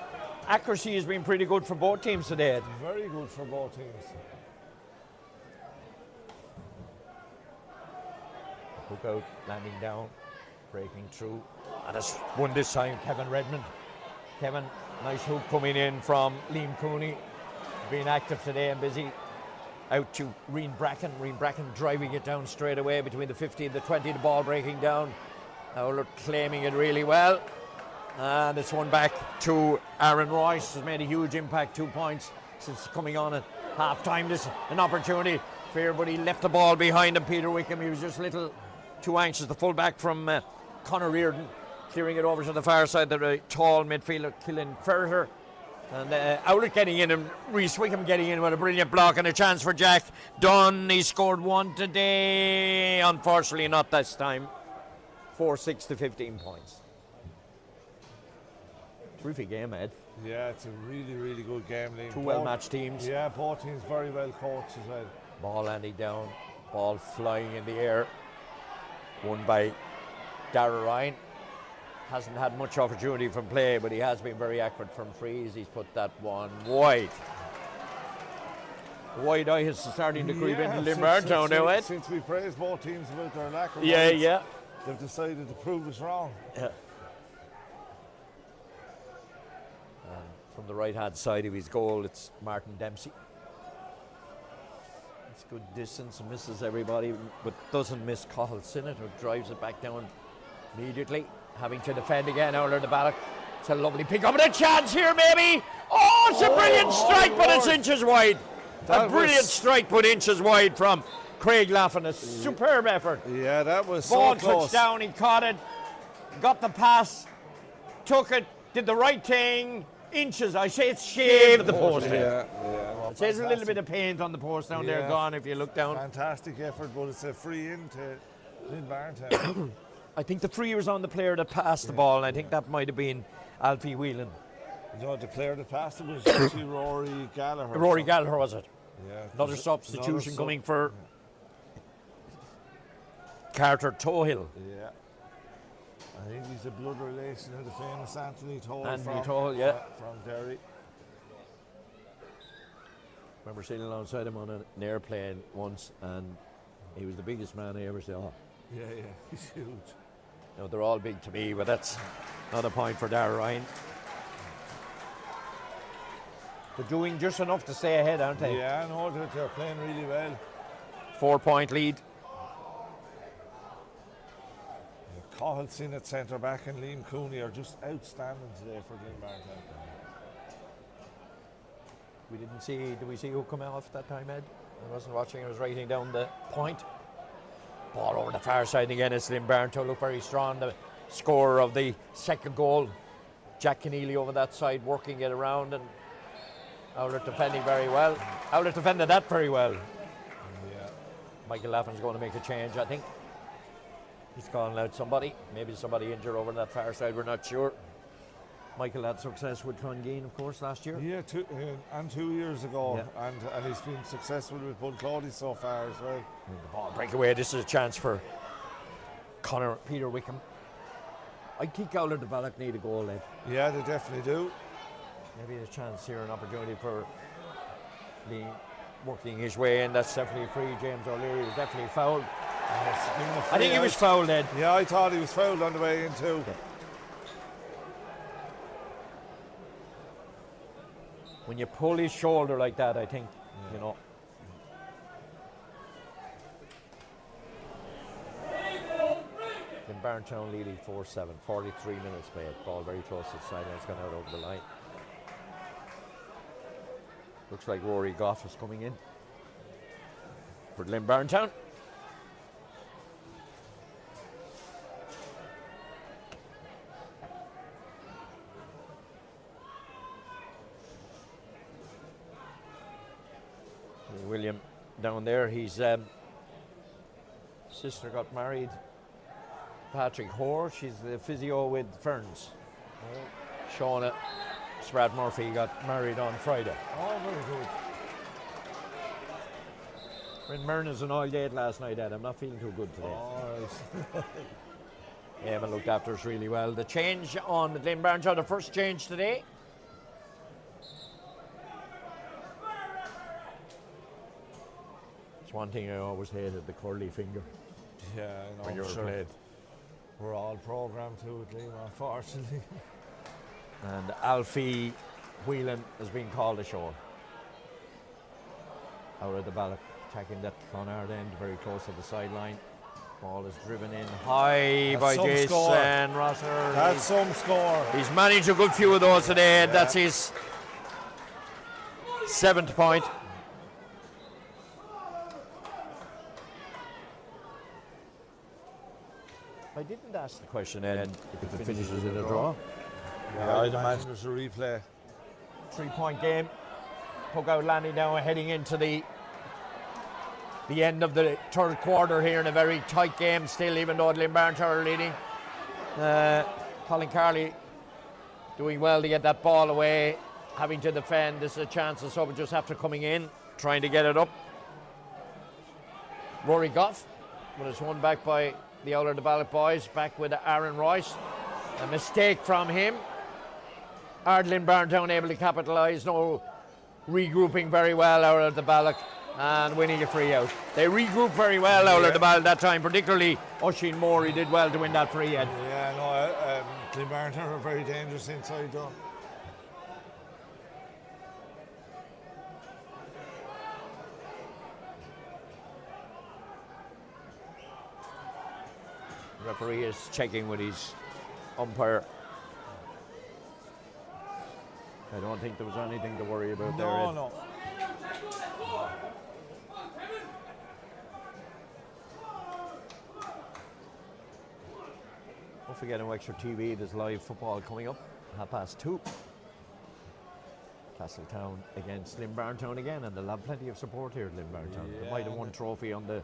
accuracy has been pretty good for both teams today. Very good for both teams. Hook out, landing down, breaking through. And it's won this time, Kevin Redmond. Kevin, nice hook coming in from Liam Cooney. Being active today and busy. Out to Reen Bracken. Reen Bracken driving it down straight away between the 50 and the 20. The ball breaking down. Oulart claiming it really well. And it's one back to Aaron Royce. Has made a huge impact. 2 points since coming on at half time. This is an opportunity for but he left the ball behind him. Peter Wickham, he was just a little too anxious. The full back from Conor Reardon, clearing it over to the far side. The tall midfielder, Killen Ferter. And Oulart getting in, and Rhys Wickham getting in with a brilliant block, and a chance for Jack Dunn. He scored one today. Unfortunately, not this time. 4-6 to 15 points. Terrific game, Ed. Yeah, it's a really, really good game. Liam. Two well-matched teams. Yeah, both teams very well coached as well. Ball landing down, ball flying in the air. Won by Darragh Ryan. Hasn't had much opportunity from play, but he has been very accurate from frees. He's put that one wide. The wide eye is starting to creep into Glynn-Barntown now, Ed. Since we praised both teams about their lack of Yeah. they've decided to prove us wrong. Yeah. From the right-hand side of his goal, it's Martin Dempsey. It's good distance, misses everybody, but doesn't miss Cathal Sinnott, who drives it back down immediately. Having to defend again, Oulart-The Ballagh. It's a lovely pick up and a chance here, maybe. Oh, it's a brilliant strike, but it's inches wide. A brilliant strike, but inches wide from Craig Laffin. A superb effort. Yeah, that was Ball so close. touched down, he caught it, got the pass, took it, did the right thing. Inches, I say it's shaved the post. Yeah. It says a little bit of paint on the post down there, gone if you look down. Fantastic effort, but it's a free in to Glynn-Barntown. I think the free was on the player that passed the ball, and I think that might have been Alfie Whelan. No, the player that passed it was actually Rory Gallagher. Rory Gallagher, was it? Yeah. Another substitution coming for Carter Tohill. Yeah. I think he's a blood relation of the famous Anthony Tohill. Anthony Tohill, yeah. From Derry. Remember sitting alongside him on an airplane once, and he was the biggest man I ever saw. Yeah, he's huge. You know, they're all big to me, but that's another point for Darragh Ryan. They're doing just enough to stay ahead, aren't they? Yeah, I know they're playing really well. 4-point lead. Cathal Sinnott centre back and Liam Cooney are just outstanding today for Glynn-Barntown. Did we see who come off that time, Ed? I wasn't watching, I was writing down the point. Ball over the far side again, it's Glynn-Barntown look very strong. The scorer of the second goal, Jack Keneally over that side, working it around, and Oulart defending very well. Oulart defended that very well. Yeah. Michael Laffin's going to make a change, I think. He's calling out somebody, maybe somebody injured over that far side, we're not sure. Michael had success with Clongeen, of course, last year. Yeah, 2 years ago, and he's been successful with Bunclody so far as well. The ball breakaway, this is a chance for Peter Wickham. I think Oulart-The Ballagh need a goal, Ed. Yeah, they definitely do. Maybe a chance here, an opportunity for Lee working his way in. That's definitely free. James O'Leary was definitely fouled. I think he was fouled, Ed. Yeah, I thought he was fouled on the way in too. Yeah. When you pull his shoulder like that, I think, you know. Glynn-Barntown leading 4-7, 43 minutes played. Ball very close to the sideline, it's gone out over the line. Looks like Rory Goff is coming in for Glynn-Barntown. William down there, his sister got married. Patrick Hoare, she's the physio with Ferns. Shauna Spratt Murphy got married on Friday. Oh, very good. We're in Myrna's an all day last night, Ed. I'm not feeling too good today. All right. Emma looked after us really well. The change on the Glynn-Barntown, the first change today. It's one thing I always hated, the curly finger. Yeah, I know. when you were sure. played. We're all programmed to it, Liam, unfortunately. And Alfie Whelan has been called ashore. Out of the Ballagh, attacking that Clonard end, very close to the sideline. Ball is driven in high That's by some Jason score. Rosser. That's some score. He's managed a good few of those today. That's his 7th point. I didn't ask the question, Ed, if it finishes in a draw. Yeah, I'd imagine there's a replay. 3-point game. Took out Lanny now heading into the end of the third quarter here in a very tight game still, even though Glynn-Barntown are leading. Colin Carley doing well to get that ball away, having to defend. This is a chance of Subbage just after coming in, trying to get it up. Rory Goff, but it's won back by the Oulart-The Ballagh boys, back with Aaron Royce. A mistake from him. Glynn-Barntown able to capitalise, no regrouping very well Oulart-The Ballagh and winning a free out. They regrouped very well Oulart-The Ballagh that time, particularly Oisin Moore, he did well to win that free out. Yeah, no, Glynn-Barntown are very dangerous inside though. The referee is checking with his umpire. I don't think there was anything to worry about there. Ed. No. Don't forget on Extra TV, there's live football coming up, 2:30. Castletown against Glynn-Barntown again, and they'll have plenty of support here at Glynn-Barntown. Yeah, they might have one trophy on the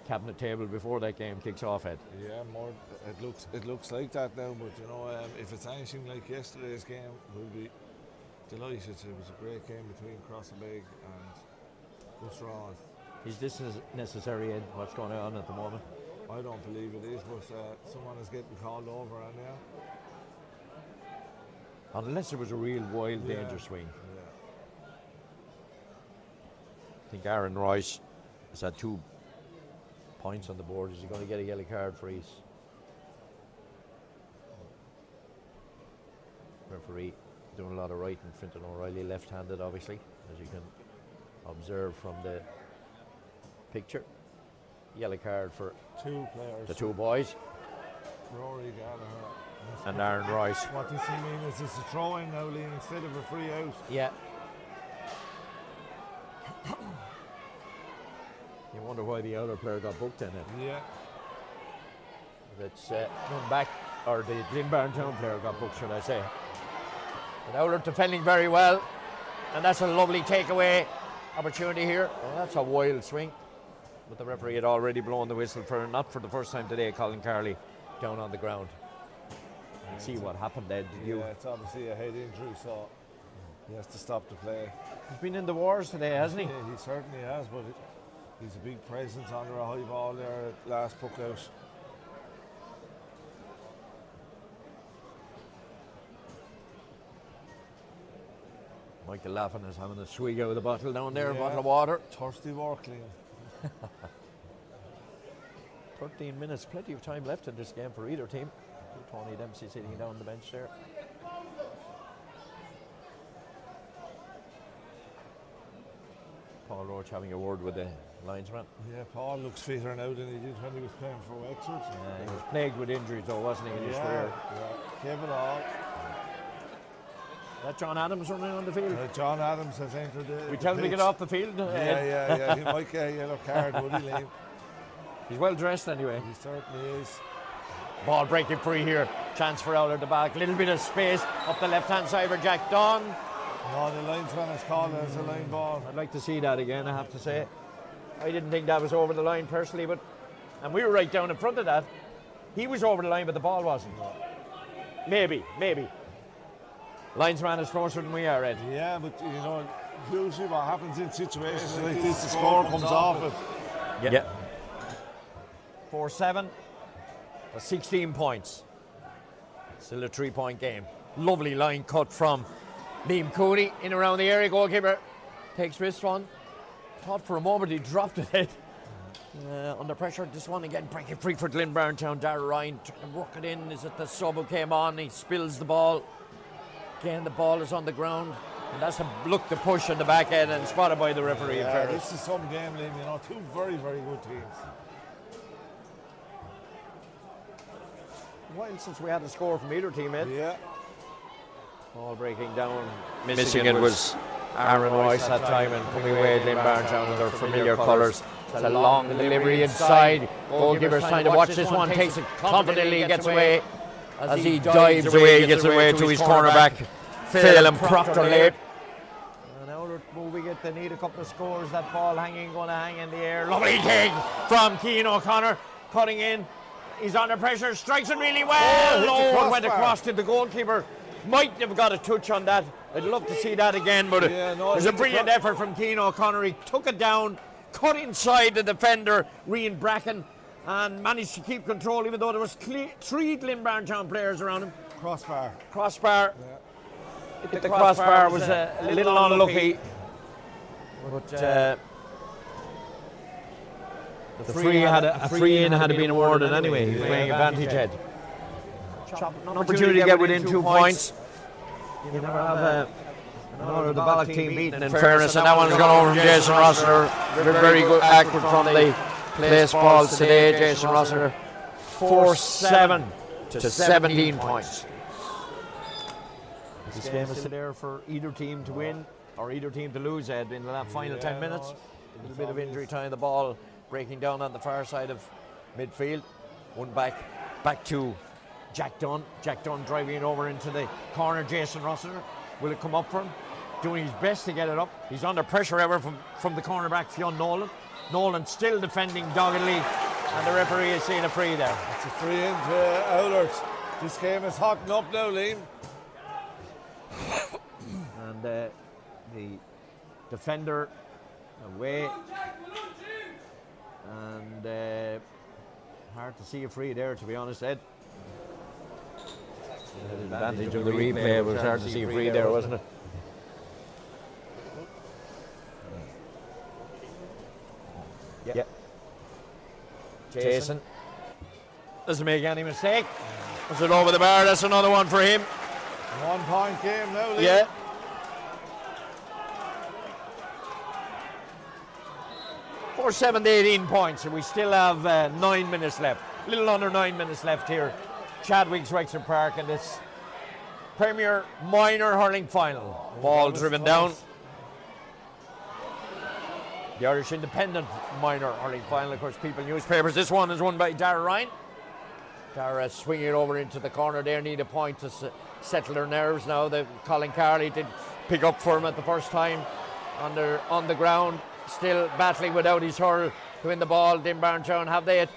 cabinet table before that game kicks off, Ed. Yeah, more. It looks like that now, but you know, if it's anything like yesterday's game, we'll be delighted. It was a great game between Crossabeg and Busrawn. Is this necessary, Ed, what's going on at the moment? I don't believe it is, but someone is getting called over on there. Unless it was a real wild danger swing. Yeah. I think Aaron Royce has had 2 points on the board. Is he going to get a yellow card for his referee? Doing a lot of right in Fintan O'Reilly, left-handed obviously, as you can observe from the picture. Yellow card for 2 players. the 2 boys. Rory Gallagher And Aaron Royce. What does he mean? Is this a throw-in now, Liam, instead of a free out? Yeah. You wonder why the other player got booked in it. Yeah. That's come back, or the Glynn-Barntown player got booked, should I say. But Oulart defending very well, and that's a lovely takeaway opportunity here. Oh, that's a wild swing. But the referee had already blown the whistle for, not for the first time today, Colin Carley down on the ground. See what happened then, did you? Yeah, it's obviously a head injury, so he has to stop the play. He's been in the wars today, hasn't he? Yeah, he certainly has, but he's a big presence under a high ball there at last puck out. Michael Laffin is having a swig out of the bottle down there, a Yeah. bottle of water. Thirsty work, Liam. 13 minutes, plenty of time left in this game for either team. Tony Dempsey sitting down the bench there. Paul Roach having a word with the linesman. Yeah, Paul looks fitter now than he did when he was playing for Wexford. He was plagued with injuries though, wasn't he, in his career? Yeah, gave it all. That John Adams running on the field. John Adams has entered the We tell him to get pitch. off the field. Yeah. He might get a yellow card, would he, Liam? He's well dressed anyway. He certainly is. Ball breaking free here. Chance for Oulart-The Ballagh. Little bit of space up the left-hand side for Jack Dunn. No, the linesman has called it as a line ball. I'd like to see that again, I have to say. I didn't think that was over the line personally, but and we were right down in front of that. He was over the line, but the ball wasn't. Maybe. Linesman is closer than we are, Ed. Yeah, but you know, usually what happens in situations like this, the score comes off it. Yeah. 4-7. 16 points. Still a 3-point game. Lovely line cut from Liam Cooney in around the area. Goalkeeper takes this one. Thought for a moment he dropped it. Under pressure, this one again, breaking free for Glynn-Barntown. Darragh Ryan trying to work it in. Is it the sub who came on? He spills the ball. Again, the ball is on the ground. And that's a look to push in the back end and spotted by the referee. In fairness. This is some game, Liam, you know, two very, very good teams. A while since we had a score from either team, Ed. Yeah. Ball breaking down. Missing it was Aaron Royce that time and coming away Glynn-Barntown in their familiar colours. It's a long delivery inside. Goalkeeper's trying to watch this one, takes it confidently, gets away. As he dives away, gets away to his cornerback, Phil and Proctor late. And Oulart moving it, they need a couple of scores. That ball going to hang in the air. Lovely kick from Cian O'Connor, cutting in. He's under pressure, strikes it really well. Went across to the goalkeeper. Might have got a touch on that. I'd love to see that again, but it was a brilliant effort from Cian O'Connor. He took it down, cut inside the defender, Rian Bracken, and managed to keep control even though there was three Glynn-Barntown players around him. Crossbar. The crossbar was a little unlucky. But the free in had been awarded anyway. He was playing advantage head. An opportunity to get within 2 points. You never have the Ballagh team beaten in fairness, and that one's gone over from Jason Rossiter. Very good, accurate from the place balls today. Jason Rossiter, 4-7 to 17 points. This game is there for either team to win or either team to lose, Ed, in the final 10 minutes. A little bit of injury time, the ball breaking down on the far side of midfield. One back to Jack Dunn. Jack Dunn driving over into the corner. Jason Rossiter, will it come up for him? Doing his best to get it up. He's under pressure ever from the cornerback, Fionn Nolan. Nolan still defending doggedly, and the referee is seeing a free there. It's a free into Oulart. This game is hotting up now, Liam. And the defender away. And hard to see a free there, to be honest, Ed. The advantage of the replay, was hard to see a free there, wasn't it? Yeah. Jason doesn't make any mistake. Was it over the bar? That's another one for him. 1 point game now, Liam. Yeah. For 7 to 18 points, and we still have 9 minutes left. A little under 9 minutes left here. Chadwick's Wexford Park in this Premier Minor Hurling Final. Ball driven down. The Irish Independent Minor Hurling Final, of course, People Newspapers. This one is won by Darragh Ryan. Darragh swinging it over into the corner there, need a point to settle their nerves now. Colin Carley did pick up for him at the first time on the ground. Still battling without his hurl to win the ball. Glynn-Barntown have they it.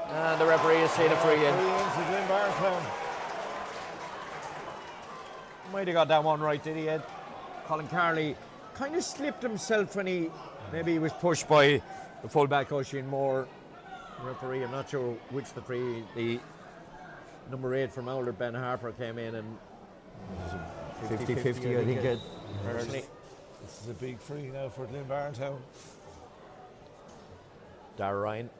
And the referee has seen a free in. Free into Glynn-Barntown. Might have got that one right, did he, Ed? Colin Carley kind of slipped himself when maybe he was pushed by the fullback Oisin Moore referee. I'm not sure which the number 8 from Oulart, Ben Harper, came in and 50-50, I think, Ed. Personally. This is a big free now for Glynn-Barntown. Darragh Ryan,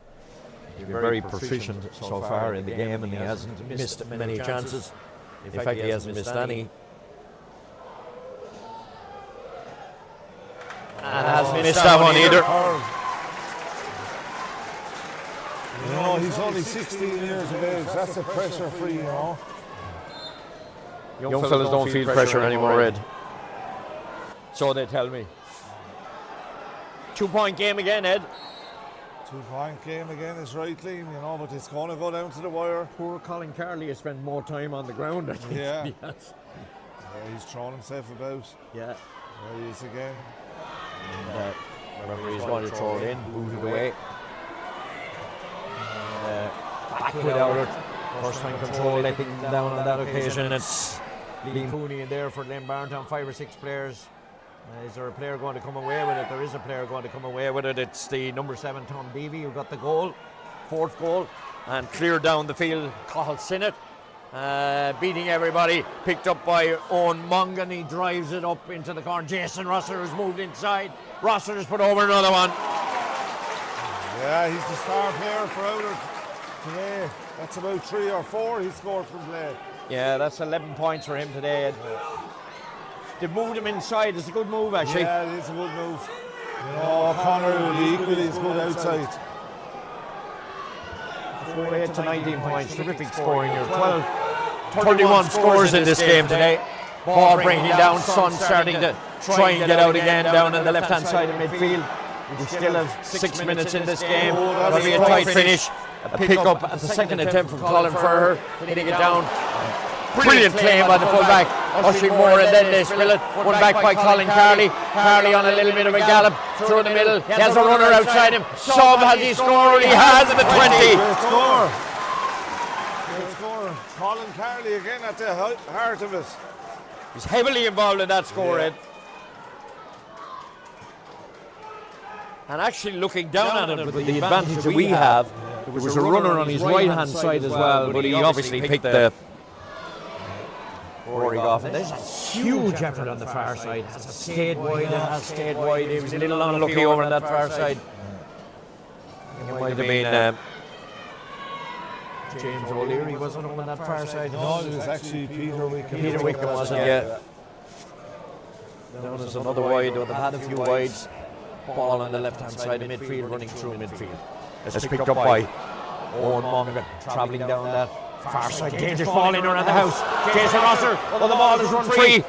he's been very proficient so far in the game, and he hasn't missed many chances. In fact, he hasn't missed any. And hasn't missed that one either. You know, he's only 16 years of age. That's a pressure free, you know. Young fellas don't feel pressure anymore, Ed. So they tell me. 2 point game again, Ed. 2 point game again is right, Liam, you know, but it's going to go down to the wire. Poor Colin Carley has spent more time on the ground, I think. Yeah. Yes. He's thrown himself about. Yeah. There he is again. And the referee's going to throw it in, booted away. Back with Oulart. First time control letting down on that occasion. It's Liam Cooney in there for Glynn-Barntown, 5 or 6 players. Is there a player going to come away with it? There is a player going to come away with it. It's the number 7, Tom Beavy, who got the goal, 4th goal, and cleared down the field. Cathal Sinnott beating everybody, picked up by Owen Mongan. He drives it up into the corner. Jason Rossiter has moved inside. Rossiter's put over another one. Yeah, he's the star player for Oulart today. That's about 3 or 4 he scored from play. Yeah, that's 11 points for him today. They moved him inside. It's a good move, actually. Yeah, it is a good move. You know, Connor will be equally as good outside. 8 to 19 points. Terrific scoring here. 31 scores in this game today. Ball breaking down. Son starting to try and get out again down on the left-hand side of midfield. We still have 6 minutes in this game. That'll be a tight finish. A pick up at the second attempt from Colin Ferrer, hitting it down. Brilliant claim by the fullback, Oisin Moore, and then they spill it. One back by Colin Carley. Carley on a little bit of a gallop through the middle. He has a runner outside him. Sub, has he scored? He has the 20. Great score. Great score. Colin Carley again at the heart of it. He's heavily involved in that score, Ed. And actually looking down at it, with the advantage that we have, there was a runner on his right-hand side as well, but he obviously picked the roaring off. And there's a huge effort on the far side. Has stayed wide, He was a little unlucky over on that far side. It might have been James O'Leary, wasn't on that far side? No, it was actually Peter Wickham. Peter Wickham wasn't, yeah. Now there's another wide, they've had a few wides. Ball on the left-hand side of midfield, running through midfield. It's picked up by Owen Mongan, travelling down that far side. Dangerous ball in around the house. Jason Rosser, well, the ball is run free.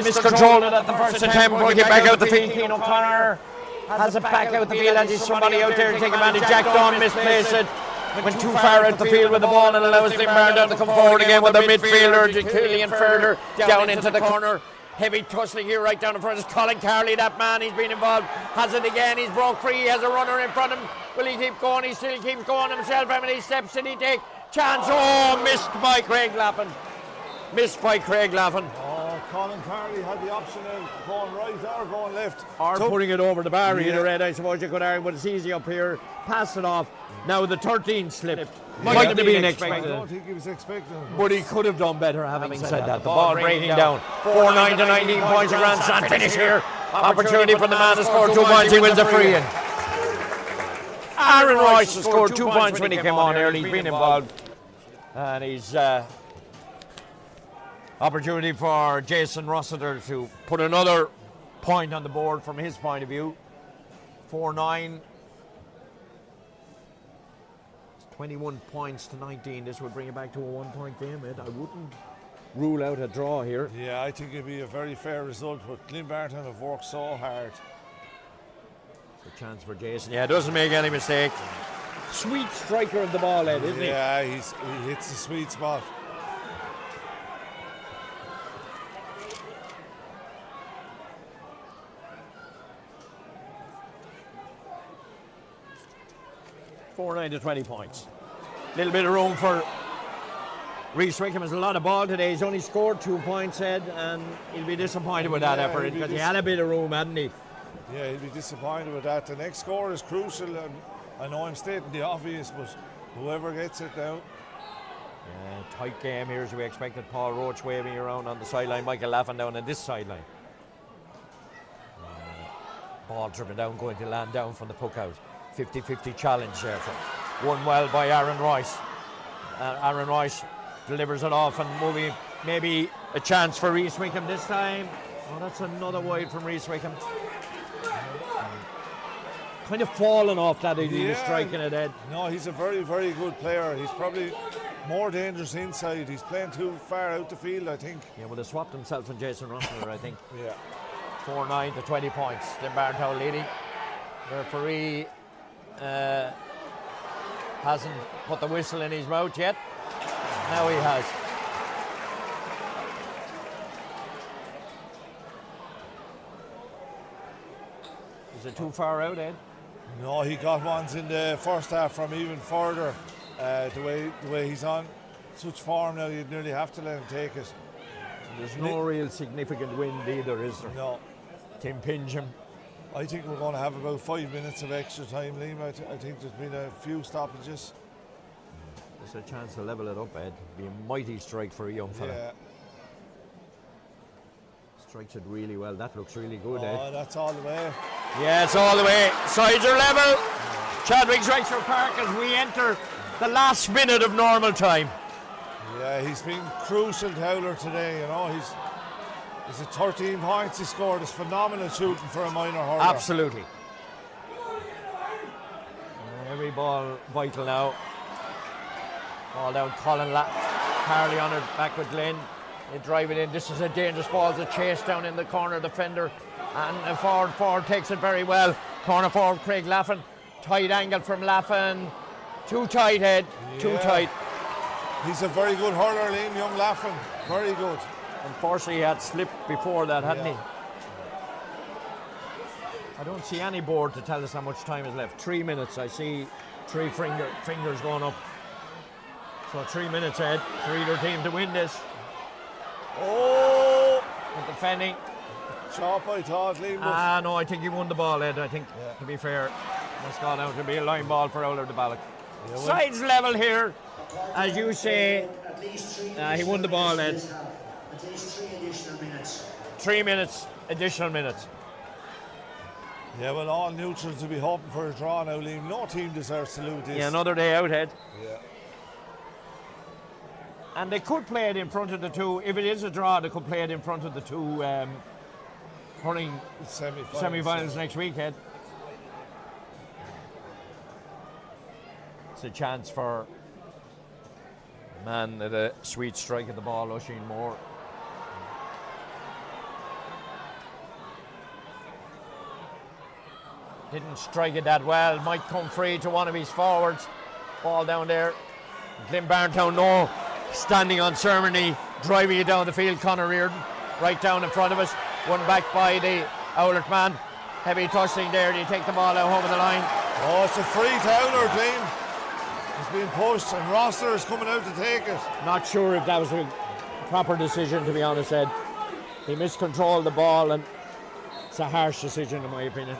Miscontrolled it at the first attempt, going to get back out the field. Keane O'Connor has it back out the field, and there's somebody out there to take advantage. Jack Dunn misplaced it. Went too far out the field with the ball and allows Glynn-Barntown to come forward again with the midfielder, Killian Further, down into the corner. Heavy tussling here right down in front. It's Colin Carley, that man. He's been involved. Has it again. He's broke free. He has a runner in front of him. Will he keep going? He still keeps going himself. How many steps did he take? Chance. Oh, missed by Craig Laffin. Missed by Craig Laffin. Oh, Colin Carley had the option of going right or going left. Or putting it over the bar either end, I suppose you could argue, but it's easy up here. Pass it off. Now the 13 slipped. Might have been expected. I don't think he was expecting it. But he could have done better, having said that. The ball breaking down. 4-9 to 19 points. A grand slam finish here. Opportunity for the man to score 2 points. He wins a free in. Aaron Royce has scored 2 points when he came on early. He's been involved. And he's opportunity for Jason Rossiter to put another point on the board from his point of view. 4-9. 21 points to 19. This would bring it back to a 1-point game, Ed. I wouldn't rule out a draw here. Yeah, I think it'd be a very fair result, but Glynn-Barntown have worked so hard. It's a chance for Jason. Yeah, doesn't make any mistake. Sweet striker of the ball, Ed, isn't he? Yeah, he hits the sweet spot. $4-9 to 20 points. Little bit of room for Rhys Wickham. Has a lot of ball today. He's only scored 2 points, Ed, and he'll be disappointed with that effort because he had a bit of room, hadn't he? Yeah, he'll be disappointed with that. The next score is crucial, and I know I'm stating the obvious, but whoever gets it now. Yeah, tight game here as we expected. Paul Roach waving around on the sideline. Michael Laffin down on this sideline. Ball driven down, going to land down from the puck out. 50-50 challenge there. Won well by Aaron Royce. Aaron Royce delivers it off and moving. Maybe a chance for Rhys Wickham this time. Oh, that's another wide from Rhys Wickham. Kind of fallen off that he was striking it, Ed. No, he's a very, very good player. He's probably more dangerous inside. He's playing too far out the field, I think. Yeah, well, they swapped himself and Jason Rossiter, I think. Yeah. 4-9 to 20 points. Glynn-Barntown leading. Referee hasn't put the whistle in his mouth yet. Now he has. Is it too far out, Ed? No, he got ones in the first half from even further. The way he's on such form now, you'd nearly have to let him take it. There's no real significant wind either, is there? No. Tim Pingham. I think we're going to have about 5 minutes of extra time, Liam. I think there's been a few stoppages. There's a chance to level it up, Ed. Be a mighty strike for a young fella. Yeah. Strikes it really well. That looks really good, Oh, that's all the way. Yeah, it's all the way. Sides are level. Chadwick's Rexford Park as we enter the last minute of normal time. Yeah, he's been crucial to Oulart today, you know. He's at 13 points he scored. It's phenomenal shooting for a minor hurler. Absolutely. Every ball vital now. Ball down, Colin Harley on it, back with Glenn. They drive it in. This is a dangerous ball to chase down in the corner defender. And the forward takes it very well. Corner forward, Craig Laffin. Tight angle from Laffin. Too tight, Ed. Too tight. He's a very good hurler, Liam, young Laffin. Very good. Unfortunately, he had slipped before that, hadn't he? I don't see any board to tell us how much time is left. 3 minutes. I see three fingers going up. So 3 minutes, Ed, for either team to win this. Oh! With defending. Chop, I thought, Liam. No, I think he won the ball, Ed. I think, to be fair, that's gone out to be a line ball for Oulart-The Ballagh. Yeah, sides level here, as you say. He won the ball, Ed. At least 3 additional minutes. 3 minutes, additional minutes. Yeah, well, all neutrals will be hoping for a draw now, Liam. No team deserves to lose this. Yeah, another day out, Ed. Yeah. And they could play it in front of the two. If it is a draw, they could play it in front of the two hurling semi-finals next week, Ed. It's a chance for man at a sweet strike at the ball, Oisin Moore. Didn't strike it that well. Might come free to one of his forwards. Ball down there. Glynn-Barntown, standing on ceremony, driving it down the field. Conor Reardon, right down in front of us. One back by the Oulart man. Heavy tussling there. Do you take the ball out over the line? Oh, it's a free to Oulart, Liam. It's being pushed, and Rosser is coming out to take it. Not sure if that was a proper decision, to be honest, Ed. He miscontrolled the ball, and it's a harsh decision, in my opinion.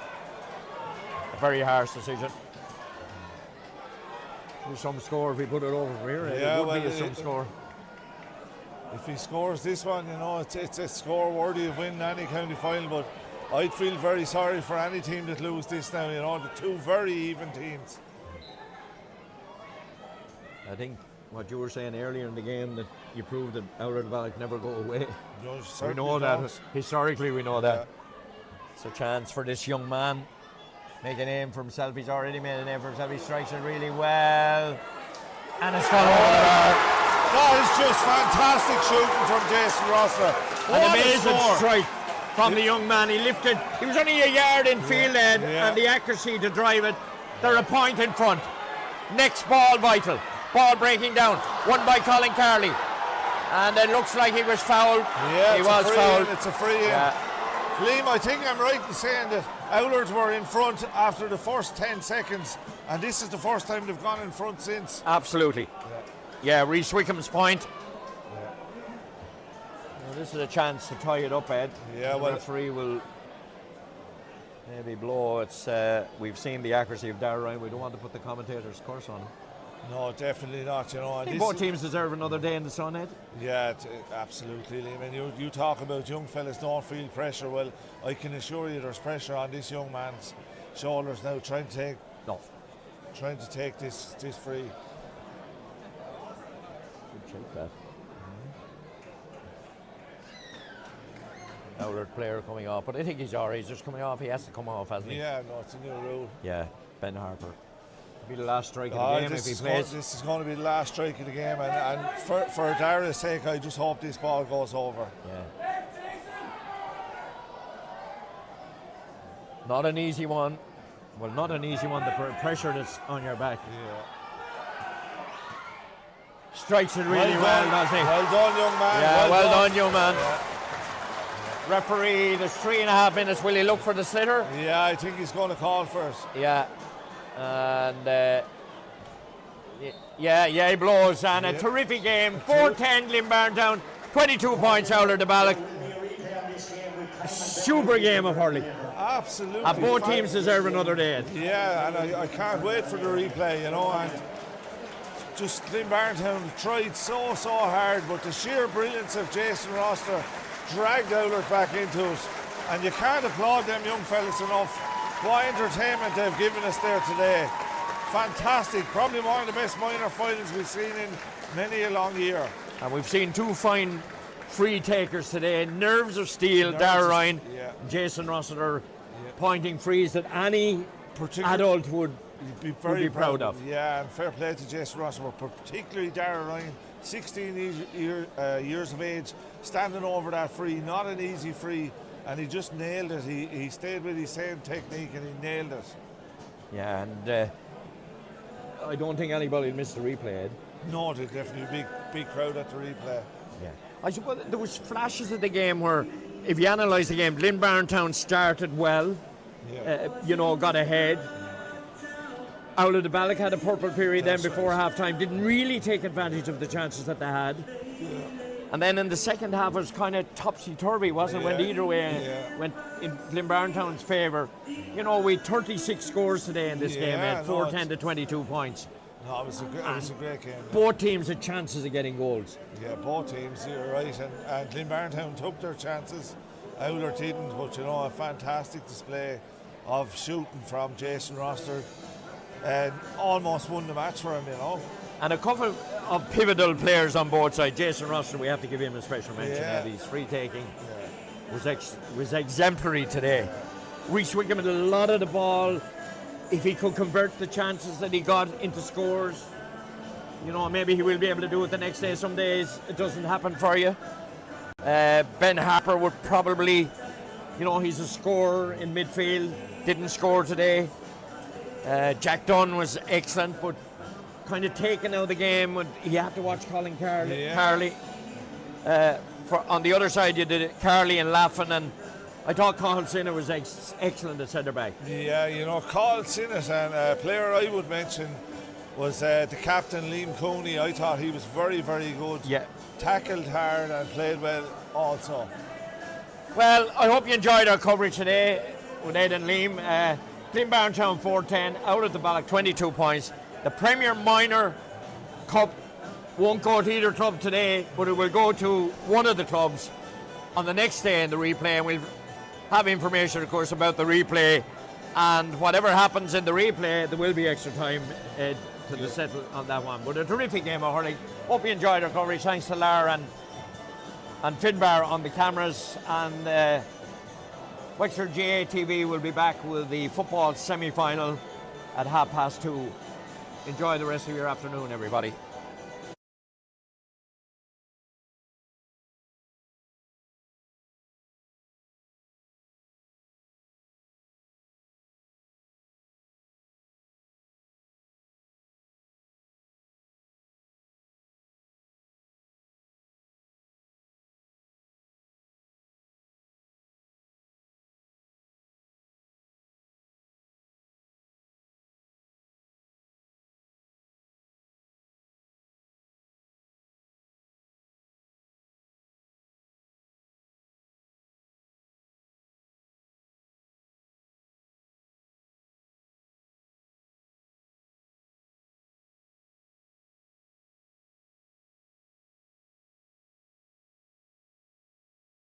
A very harsh decision. There's some score if we put it over from here. Yeah, it would be some score. If he scores this one, you know, it's a score worthy of winning any county final, but I'd feel very sorry for any team that lose this now, you know, the two very even teams. I think what you were saying earlier in the game, that you proved that Oulart-The Ballagh never go away. We know that. Historically, we know that. Yeah. It's a chance for this young man. Make a name for himself. He's already made a name for himself. He strikes it really well. And it's gone over the bar. That is just fantastic shooting from Jason Rosser. An amazing strike from the young man. He lifted. He was only a yard in field end, and the accuracy to drive it. They're a point in front. Next ball vital. Ball breaking down. Won by Colin Carley. And it looks like he was fouled. Yeah, he was fouled. It's a free in. Yeah. Liam, I think I'm right in saying that Oulart were in front after the first 10 seconds, and this is the first time they've gone in front since. Absolutely. Yeah, Rhys Wickham's point. Well, this is a chance to tie it up, Ed. Yeah, the referee will maybe blow. It's we've seen the accuracy of Darragh Ryan. We don't want to put the commentator's curse on him. No, definitely not. You know, I think both teams deserve another day in the sun, Ed. Yeah, absolutely, Liam. And you talk about young fellas don't feel pressure. Well, I can assure you, there's pressure on this young man's shoulders now, trying to take this free. Good check that. Oulart player coming off, but I think he's alright. He's just coming off. He has to come off, hasn't he? Yeah, no, it's a new rule. Yeah, Ben Harper. Be the last strike of the game if he plays. This is going to be the last strike of the game, and for Darragh's sake, I just hope this ball goes over. Yeah. Not an easy one. Well, not an easy one. The pressure that's on your back. Yeah. Strikes it really well, doesn't he? Well done, young man. Yeah, well done, young man. Yeah. Referee, there's 3.5 minutes. Will he look for the sitter? Yeah, I think he's going to call first. Yeah. And he blows, and a terrific game. 4-10 Glynn-Barntown, 22 points Oulart-The Ballagh. Super game of hurling. Absolutely. And both teams deserve another day. Yeah, and I can't wait for the replay, you know, and just Glynn-Barntown tried so hard, but the sheer brilliance of Jason Rosser dragged Oulart back into it. And you can't applaud them young fellas enough. What entertainment they've given us there today. Fantastic. Probably one of the best minor finals we've seen in many a long year. And we've seen two fine free takers today. Nerves of steel, Dara Ryan, Jason Rossiter, pointing frees that any adult would be very proud of. Yeah, and fair play to Jason Rossiter, but particularly Dara Ryan, 16 years of age, standing over that free. Not an easy free, and he just nailed it. He stayed with his same technique and he nailed it. Yeah, and I don't think anybody missed the replay, Ed. No, there's definitely a big crowd at the replay. Yeah, I suppose there was flashes of the game where, if you analyse the game, Glynn-Barntown started well, got ahead. Oulart-The Ballagh had a purple period then before half-time, didn't really take advantage of the chances that they had. And then in the second half it was kind of topsy-turvy, wasn't it? Went either way, went in Glynn-Barntown's favour. You know, we had 36 scores today in this game, Ed, 4-10 to 22 points. No, it was a great game. Both teams had chances of getting goals. Yeah, both teams, you're right. And Glynn-Barntown took their chances. Oulart didn't, but a fantastic display of shooting from Jason Rossiter. And almost won the match for him, And a couple of pivotal players on both sides. Jason Rossiter, we have to give him a special mention. His free taking was exemplary today. Reece Wickham had a lot of the ball. If he could convert the chances that he got into scores, maybe he will be able to do it the next day. Some days it doesn't happen for you. Ben Harper would probably, he's a scorer in midfield, didn't score today. Jack Dunn was excellent, but kind of taken out of the game when he had to watch Colin Carley. On the other side, you did Carley and Laffin, and I thought Cathal Sinnott was excellent at centre back. Yeah, Cathal Sinnott, and a player I would mention was the captain, Liam Cooney. I thought he was very, very good. Yeah. Tackled hard and played well also. Well, I hope you enjoyed our coverage today with Ed and Liam. Glynn-Barntown 4-10, Oulart-The Ballagh 22 points. The Premier Minor Cup won't go to either club today, but it will go to one of the clubs on the next day in the replay, and we'll have information, of course, about the replay. And whatever happens in the replay, there will be extra time to settle on that one. But a terrific game of hurling. Hope you enjoyed our coverage. Thanks to Lara and Finbar on the cameras. And Wexford GA TV will be back with the football semi-final at 2:30. Enjoy the rest of your afternoon, everybody.